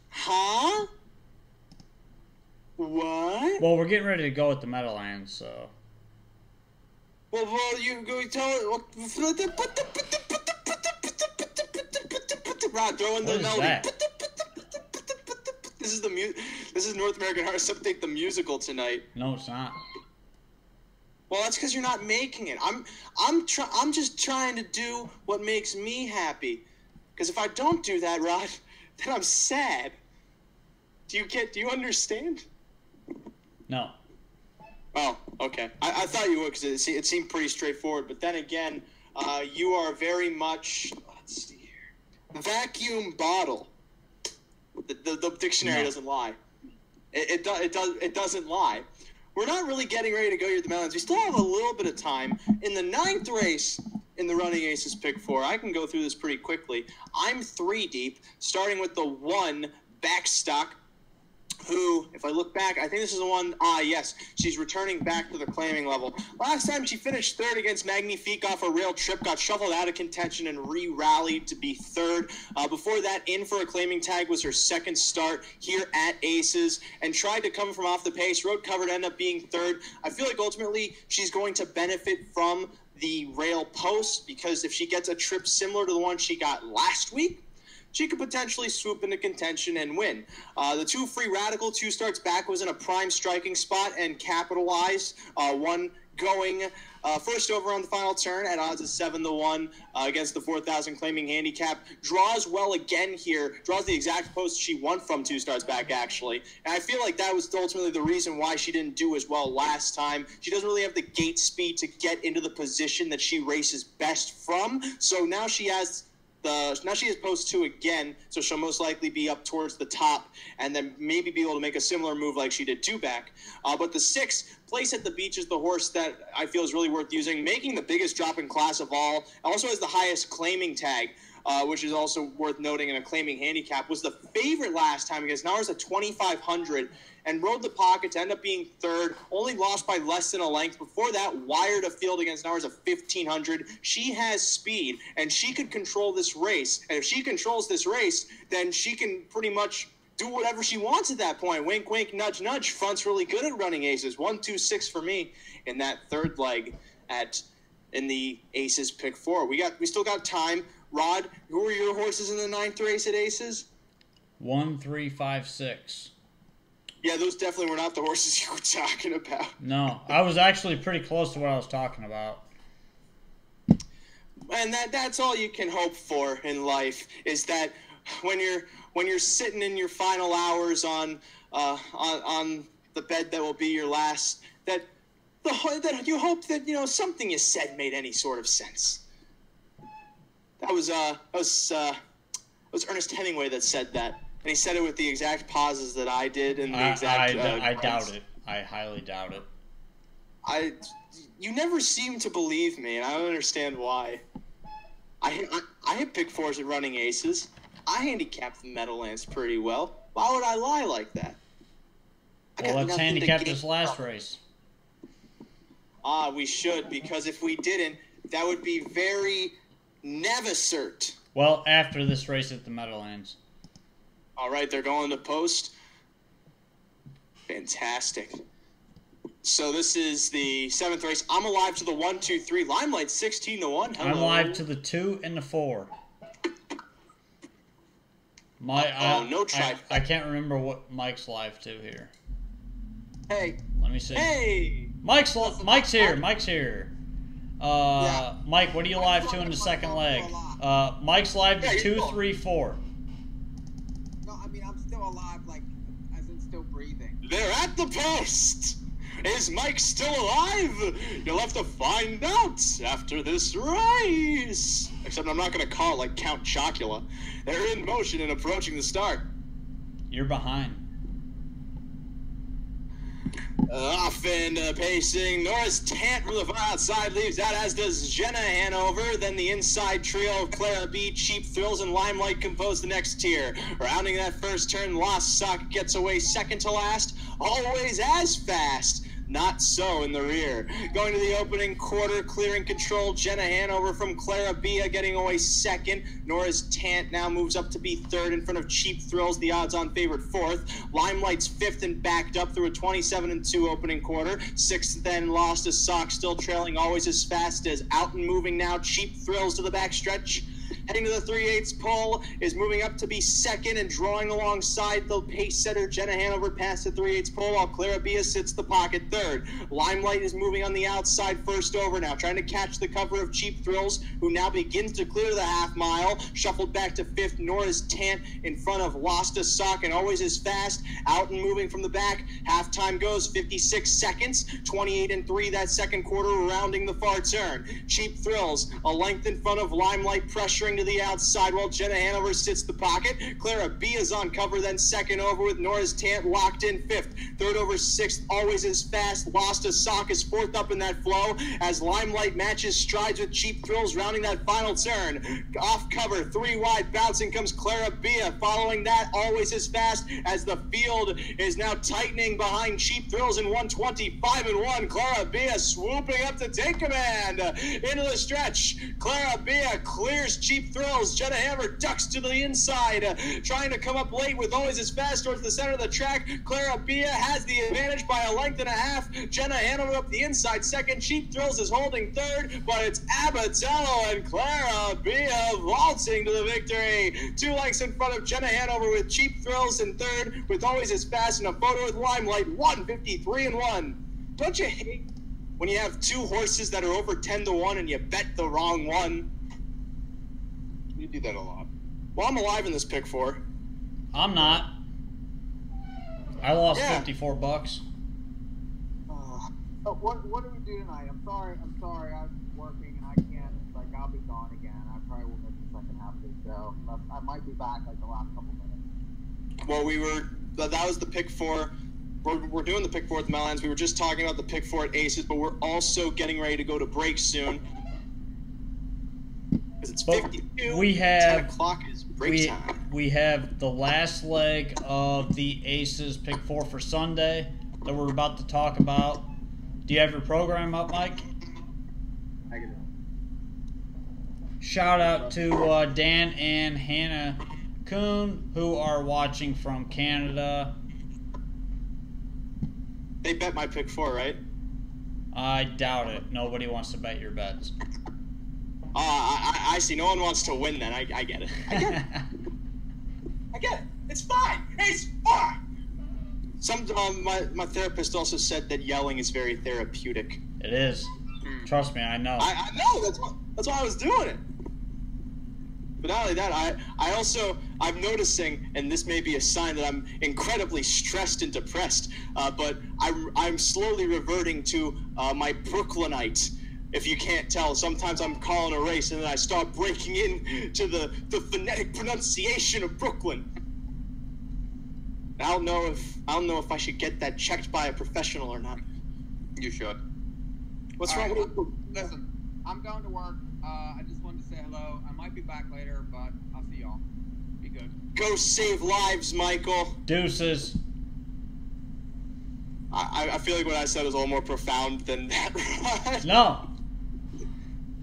Huh? What? Well, we're getting ready to go at the Meadowlands, so. Well, you go tell Rod, throw in the melody. This is North American Horse Update, the musical tonight. No, it's not. Well, that's because you're not making it. I'm just trying to do what makes me happy. Because if I don't do that, Rod, then I'm sad. Do you understand? No. Oh, okay. I thought you would because it seemed pretty straightforward. But then again, you are very much, let's see here, vacuum bottle. The dictionary doesn't lie. It doesn't lie. We're not really getting ready to go here at the Meadowlands. We still have a little bit of time. In the 9th race in the Running Aces Pick 4, I can go through this pretty quickly. I'm 3 deep, starting with the 1 Backstock, who, if I look back, I think this is the one, yes, she's returning back to the claiming level. Last time she finished 3rd against Magnifique off a rail trip, got shuffled out of contention and re-rallied to be 3rd. Before that, in for a claiming tag was her 2nd start here at Aces, and tried to come from off the pace. Road covered, ended up being 3rd. I feel like ultimately she's going to benefit from the rail post, because if she gets a trip similar to the one she got last week, she could potentially swoop into contention and win. The 2 Free Radical, 2 starts back, was in a prime striking spot and capitalized. One going first over on the final turn at odds of 7-1 against the 4,000 claiming handicap. Draws well again here. Draws the exact post she won from 2 starts back, actually. And I feel like that was ultimately the reason why she didn't do as well last time. She doesn't really have the gate speed to get into the position that she races best from. So now she has post 2 again, so she'll most likely be up towards the top and then maybe be able to make a similar move like she did 2 back. But the 6, Place at the Beach, is the horse that I feel is really worth using, making the biggest drop in class of all. Also has the highest claiming tag, which is also worth noting in a claiming handicap. Was the favorite last time against Nauers at 2,500 and rode the pocket to end up being 3rd. Only lost by less than a length. Before that, wired a field against Nauers of 1,500. She has speed, and she could control this race. And if she controls this race, then she can pretty much do whatever she wants at that point. Wink, wink, nudge, nudge. Front's really good at running Aces. 1, 2, 6 for me in that 3rd leg in the Aces Pick 4. We still got time. Rod, who are your horses in the 9th race at Aces? 1, 3, 5, 6. Yeah, those definitely were not the horses you were talking about. No, I was actually pretty close to what I was talking about. And that's all you can hope for in life, is that when you're sitting in your final hours on the bed that will be your last, that you hope that something you said made any sort of sense. That was Ernest Hemingway that said that. And he said it with the exact pauses that I did, and the exact. I doubt it. I highly doubt it. You never seem to believe me, and I don't understand why. I hit pick 4s at Running Aces. I handicapped the Meadowlands pretty well. Why would I lie like that? Well, let's handicap this last race. We should, because if we didn't, that would be very never-cert. Well, after this race at the Meadowlands. All right, they're going to post. Fantastic. So this is the 7th race. I'm alive to the 1, 2, 3. Limelight 16-1. Hello. I'm alive to the 2 and the 4. No try. I can't remember what Mike's live to here. Hey. Let me see. Hey. Mike's here. Mike's here. Yeah. Mike, what are you live to in the 2nd leg? Mike's live to Yeah, 234. No, I mean, I'm still alive, like, as in still breathing. They're at the post. Is Mike still alive? You'll have to find out after this race. Except I'm not going to call it like Count Chocula. They're in motion and approaching the start. You're behind. Off and pacing. Norris Tant from the far outside leaves out, as does Jenna Hanover. Then the inside trio of Clara B, Cheap Thrills, and Limelight compose the next tier. Rounding that first turn, Lost Sock gets away second to last. Always as fast. Not so in the rear. Going to the opening quarter, clearing control. Jenna Hanover from Clara Bia getting away second. Norris Tant now moves up to be third in front of Cheap Thrills, the odds-on favorite fourth. Limelight's fifth and backed up through a 27-2 opening quarter. Sixth then Lost as Sock, still trailing always as fast as Out and moving now. Cheap Thrills to the backstretch. Heading to the 3/8 pole, is moving up to be second and drawing alongside the pace setter Jenna Hanover past the 3/8 pole, while Clara Bia sits the pocket third. Limelight is moving on the outside first over now, trying to catch the cover of Cheap Thrills, who now begins to clear the half mile. Shuffled back to fifth, Norris Tant in front of Lost a Sock and always as fast. Out and moving from the back. Halftime goes 56 seconds, 28-3 that second quarter, rounding the far turn. Cheap Thrills a length in front of Limelight, pressuring to the outside while Jenna Hanover sits the pocket. Clara B is on cover, then second over with Norris Tant locked in fifth. Third over sixth, always as fast. Lost a Sock is fourth up in that flow as Limelight matches strides with Cheap Thrills, rounding that final turn. Off cover, three wide, bouncing comes Clara Bia. Following that, always as fast as the field is now tightening behind Cheap Thrills in 125-1. Clara Bia swooping up to take command into the stretch. Clara Bia clears Cheap Thrills. Jenna Hanover ducks to the inside, trying to come up late with always as fast towards the center of the track. Clara Bia has the advantage by a length and a half. Jenna Hanover up the inside second. Cheap Thrills is holding third, but it's Abatello and Clara Bia vaulting to the victory. 2 lengths in front of Jenna Hanover with Cheap Thrills in third, with always as fast in a photo with Limelight, 153-1. Don't you hate when you have two horses that are over 10-1 and you bet the wrong one? You do that a lot. Well, I'm alive in this pick four. I'm not. I lost $54. What do we do tonight? I'm sorry. I'm working and I can't. Like, I'll be gone again. I probably will miss the second half of the show. I might be back like the last couple minutes. Well, that was the pick four. We're doing the pick four at the Meadowlands. We were just talking about the pick four at Aces, but we're also getting ready to go to break soon. Because it's 52. We have 10 o'clock is break time. We have the last leg of the Aces pick four for Sunday that we're about to talk about. Do you have your program up, Mike? I get it. Shout out to Dan and Hannah Kuhn, who are watching from Canada. They bet my pick four, right? I doubt it. Nobody wants to bet your bets. I see. No one wants to win then. I get it. I get it. I get it. It's fine. It's fine. My therapist also said that yelling is very therapeutic. It is. Trust me, I know. I know. That's why I was doing it. But not only that, I'm noticing, and this may be a sign that I'm incredibly stressed and depressed, but I'm slowly reverting to my Brooklynite. If you can't tell, sometimes I'm calling a race and then I start breaking into the phonetic pronunciation of Brooklyn. I don't know if I should get that checked by a professional or not. You should. What's wrong with you? Listen, I'm going to work. I just wanted to say hello. I might be back later, but I'll see y'all. Be good. Go save lives, Michael. Deuces. I feel like what I said was a little more profound than that, right? No.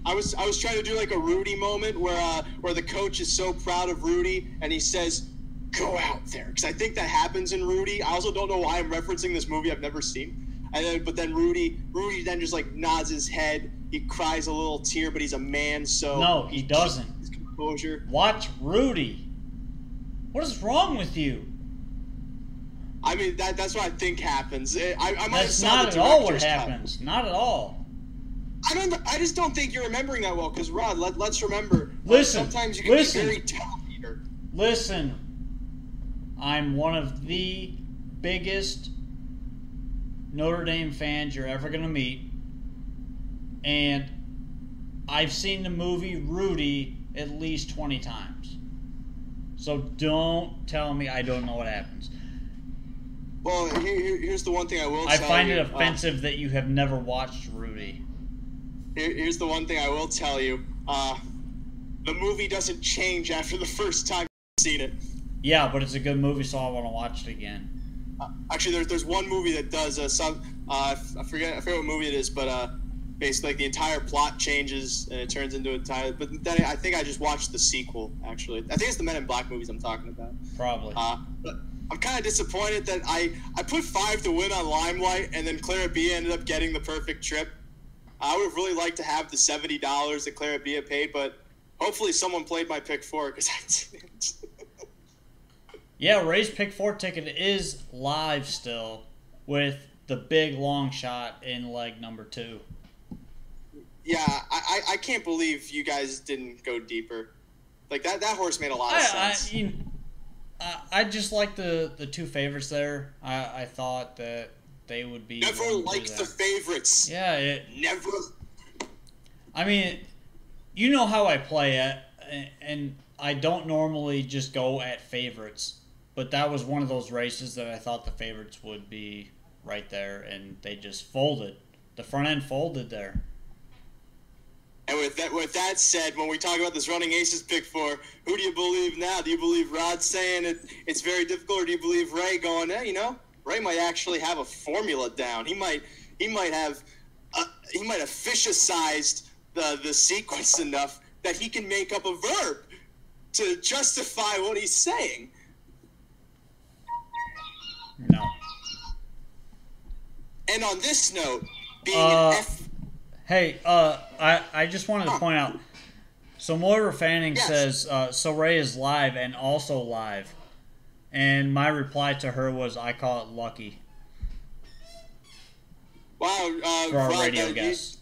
I was trying to do like a Rudy moment where the coach is so proud of Rudy and he says, "Go out there," because I think that happens in Rudy. I also don't know why I'm referencing this movie I've never seen. But then Rudy then just like nods his head. He cries a little tear, but he's a man, so no, he doesn't. His composure. Watch Rudy. What is wrong with you? I mean, that's what I think happens. I might That's not at all what happens. Not at all. I just don't think you're remembering that well. Because Rod, let's remember. Listen. Sometimes you can Listen. be very talented. Listen. I'm one of the biggest Notre Dame fans you're ever going to meet. And I've seen the movie Rudy at least 20 times. So don't tell me I don't know what happens. Well, here's the one thing I will tell you. I find it offensive that you have never watched Rudy. Here's the one thing I will tell you. The movie doesn't change after the first time you've seen it. Yeah, but it's a good movie, so I want to watch it again. Actually, there's one movie that does I forget what movie it is, but basically like the entire plot changes and it turns into a entire. But then I think I just watched the sequel. Actually, I think it's the Men in Black movies I'm talking about. Probably. But I'm kind of disappointed that I put 5 to win on Limelight, and then Clara B ended up getting the perfect trip. I would have really liked to have the $70 that Clara B paid, but hopefully someone played my pick 4 because I didn't. Yeah, Ray's pick 4 ticket is live still with the big long shot in leg number 2. Yeah, I can't believe you guys didn't go deeper. Like that horse made a lot of sense. I just like the 2 favorites there. I thought that they would be. Never liked the favorites. Yeah, never. I mean, you know how I play it, and I don't normally just go at favorites, but that was one of those races that I thought the favorites would be right there, and they just folded. The front end folded there. And with that said, when we talk about this running aces pick 4, who do you believe now? Do you believe Rod saying it's very difficult, or do you believe Ray going, Ray might actually have a formula down. He might have fishicized the sequence enough that he can make up a verb to justify what he's saying. No. And on this note, being an F. Hey, I just wanted to point out. So Moira Fanning says, so Ray is live and also live. And my reply to her was, I call it lucky. Wow. For our Rod, radio guests.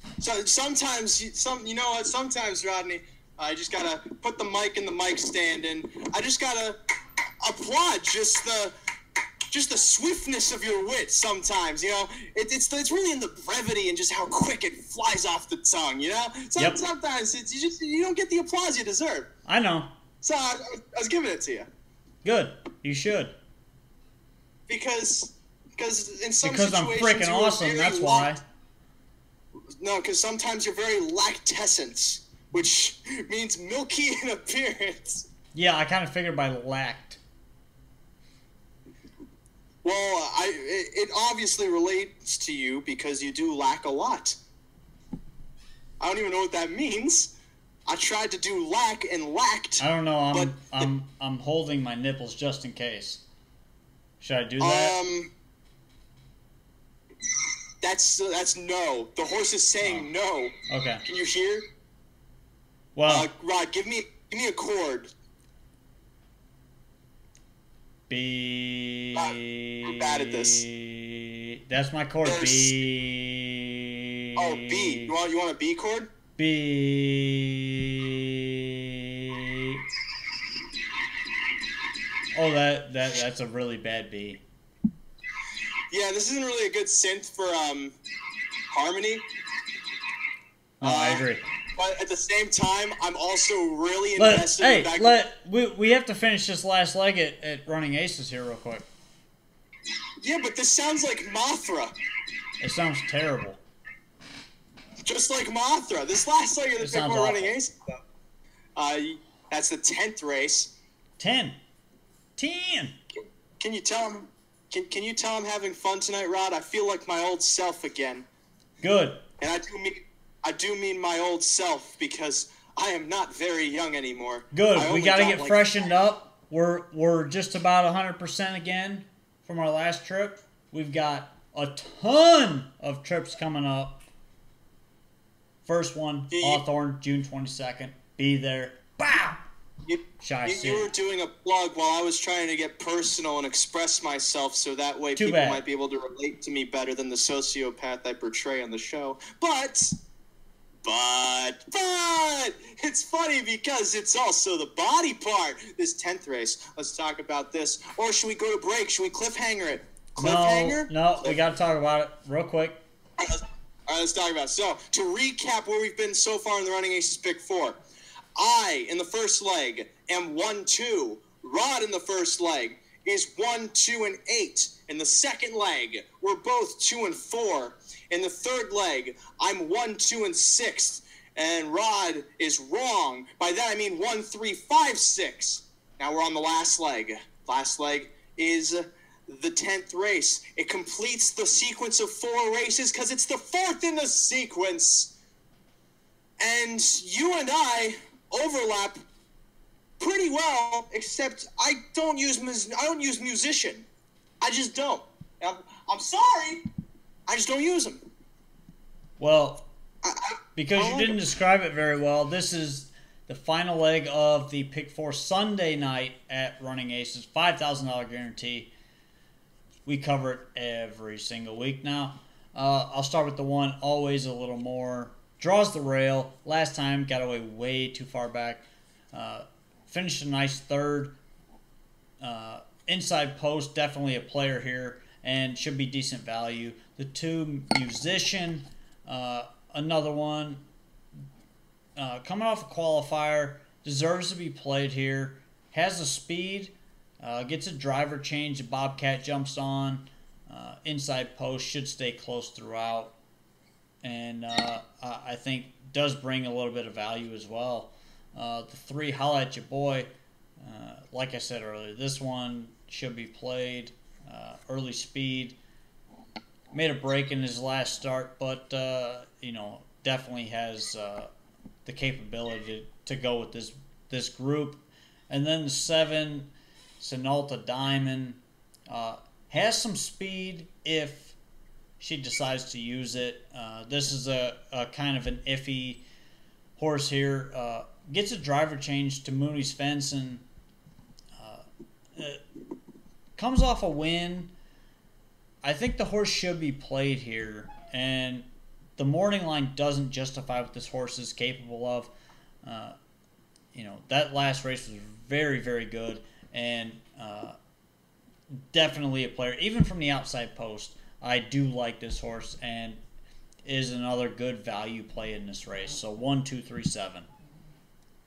Sometimes, you know what? Sometimes, Rodney, I just got to put the mic in the mic stand, and I just got to applaud just the swiftness of your wit sometimes, it's really in the brevity and just how quick it flies off the tongue, Sometimes you don't get the applause you deserve. I know. So I was giving it to you. Good. You should. Because in some because I'm freaking awesome, that's why. No, because sometimes you're very lactescent, which means milky in appearance. Yeah, I kind of figured by lacked. Well, it obviously relates to you because you do lack a lot. I don't even know what that means. I tried to do lack and lacked. I don't know. I'm holding my nipples just in case. Should I do that? That's no. The horse is saying no. Okay. Can you hear? Well, Rod, give me a chord. B. You're bad at this. That's my chord. B. Oh, B. You want a B chord? B. Oh, that's a really bad B. Yeah, this isn't really a good synth for harmony. Oh, I agree. But at the same time, I'm also really invested. We have to finish this last leg at Running Aces here real quick. Yeah, but this sounds like Mothra. It sounds terrible. Just like Mothra. This last leg of the Pick 4 Running Aces. That's the 10th race. 10. Can you tell him? Can you tell I'm having fun tonight, Rod? I feel like my old self again. Good. And I do mean my old self because I am not very young anymore. Good. We got to get freshened up. We're just about 100% again from our last trip. We've got a ton of trips coming up. First one, Hawthorne, June 22nd. Be there. Bow! You were doing a plug while I was trying to get personal and express myself so that way people might be able to relate to me better than the sociopath I portray on the show. But But it's funny because it's also the body part. This 10th race. Let's talk about this. Or should we go to break? Should we cliffhanger it? Cliffhanger? No, we got to talk about it real quick. All right, let's talk about it. So, to recap where we've been so far in the Running Aces Pick 4. I, in the first leg, am 1-2. Rod in the first leg is 1, 2, and 8. In the second leg, we're both 2 and 4. In the third leg, I'm 1, 2, and 6. And Rod is wrong. By that I mean 1, 3, 5, 6. Now we're on the last leg. Last leg is the 10th race. It completes the sequence of 4 races because it's the 4th in the sequence. And you and I overlap pretty well, except I don't use musician. I just don't. I'm sorry. I just don't use them. Well, because you didn't describe it very well, this is the final leg of the Pick 4 Sunday night at Running Aces. $5,000 guarantee. We cover it every single week now. I'll start with the one always a little more. Draws the rail. Last time got away way too far back. Finished a nice third. Inside post, definitely a player here and should be decent value. The 2 musician, another one, coming off a qualifier, deserves to be played here. Has the speed, gets a driver change. Bobcat jumps on. Inside post, should stay close throughout. And I think does bring a little bit of value as well. The 3, Holla at Your Boy. Like I said earlier, this one should be played. Early speed. Made a break in his last start, but definitely has the capability to go with this group. And then the 7, Sinalta Diamond, has some speed if she decides to use it. This is a kind of an iffy horse here. Gets a driver change to Mooney's Fenson. Comes off a win. I think the horse should be played here, and the morning line doesn't justify what this horse is capable of. That last race was very, very good, and definitely a player. Even from the outside post, I do like this horse, and is another good value play in this race. So 1, 2, 3, 7.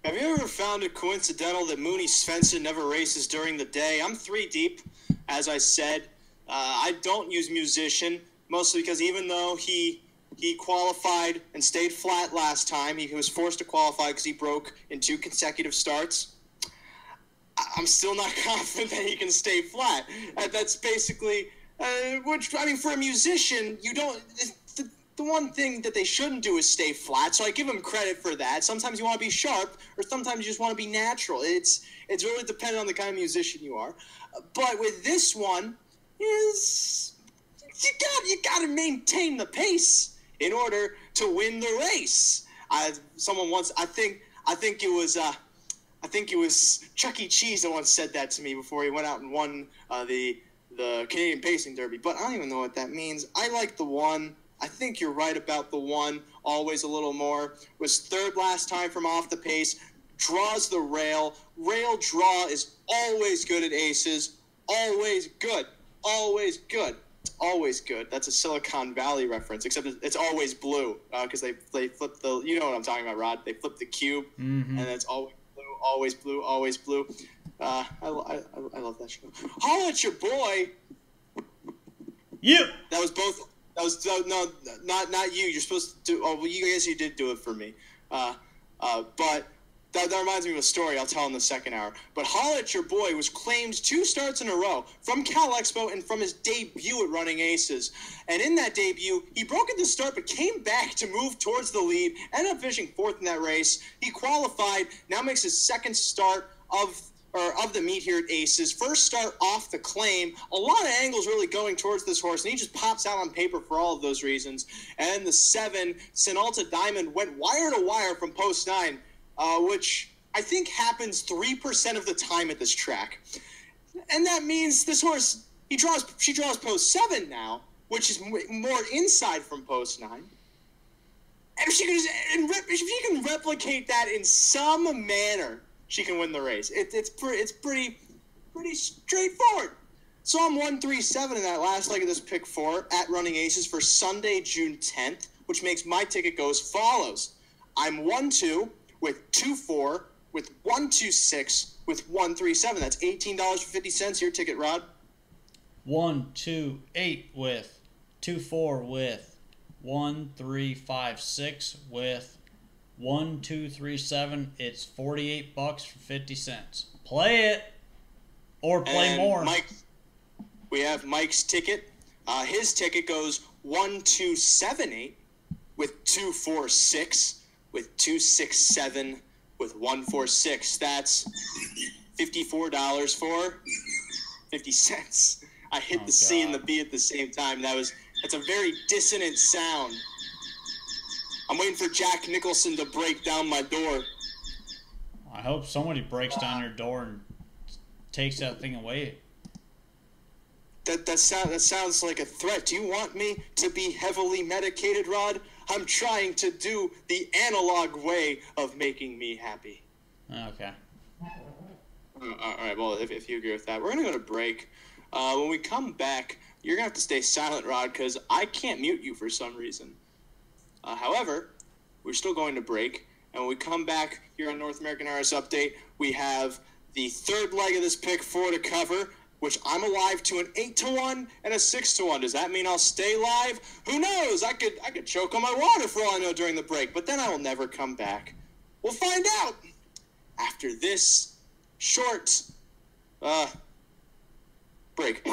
Have you ever found it coincidental that Mooney Svensson never races during the day? I'm 3 deep, as I said. I don't use musician, mostly because even though he qualified and stayed flat last time, he was forced to qualify because he broke in 2 consecutive starts. I'm still not confident that he can stay flat. That's basically, for a musician, you don't... The one thing that they shouldn't do is stay flat, so I give them credit for that. Sometimes you want to be sharp, or sometimes you just want to be natural. It's really dependent on the kind of musician you are. But with this one, is you got to maintain the pace in order to win the race. Someone once, I think it was Chuck E. Cheese that once said that to me before he went out and won the Canadian Pacing Derby. But I don't even know what that means. I like the 1. I think you're right about the 1, always a little more. Was 3rd last time from off the pace. Draws the rail. Rail draw is always good at aces. Always good. Always good. It's always good. That's a Silicon Valley reference, except it's always blue because they flip the, you know what I'm talking about, Rod. They flip the cube, and it's always blue, always blue, always blue. I love that show. Holla at Your Boy. You. That was both. That was no, not you. You're supposed to do. Oh, well, you guys, you did do it for me. But that reminds me of a story I'll tell in the second hour. But Holla at Your Boy was claimed 2 starts in a row from Cal Expo and from his debut at Running Aces. And in that debut, he broke at the start but came back to move towards the lead. Ended up finishing 4th in that race. He qualified. Now makes his 2nd start of the meet here at Aces. First start off the claim. A lot of angles really going towards this horse, and he just pops out on paper for all of those reasons. And the 7, Sinalta Diamond, went wire to wire from post 9, which I think happens 3% of the time at this track. And that means this horse, she draws post 7 now, which is more inside from post 9. if she can replicate that in some manner, she can win the race. It's pretty straightforward. So I'm 137 in that last leg of this pick 4 at Running Aces for Sunday, June 10th, which makes my ticket go as follows. I'm 1-2 with 2-4 with 1-2-6 with 1-3-7. That's $18.50. Your ticket, Rod. 1-2-8 with 2-4 with 1-3-5-6 with 1-2-3-7. It's $48.50. Play it or play and more. We have Mike's ticket. His ticket goes 1-2-7-8 with 2-4-6 with 2-6-7 with 1-4-6. That's $54.50. I hit the C and the B at the same time. That's a very dissonant sound. I'm waiting for Jack Nicholson to break down my door. I hope somebody breaks down your door and takes that thing away. That sounds like a threat. Do you want me to be heavily medicated, Rod? I'm trying to do the analog way of making me happy. Okay. All right, well, if you agree with that, we're going to go to break. When we come back, you're going to have to stay silent, Rod, because I can't mute you for some reason. However, we're still going to break, and when we come back here on North American RS Update, we have the third leg of this pick 4 to cover, which I'm alive to an 8-1 and a 6-1. Does that mean I'll stay live? Who knows? I could choke on my water for all I know during the break, but then I will never come back. We'll find out after this short break.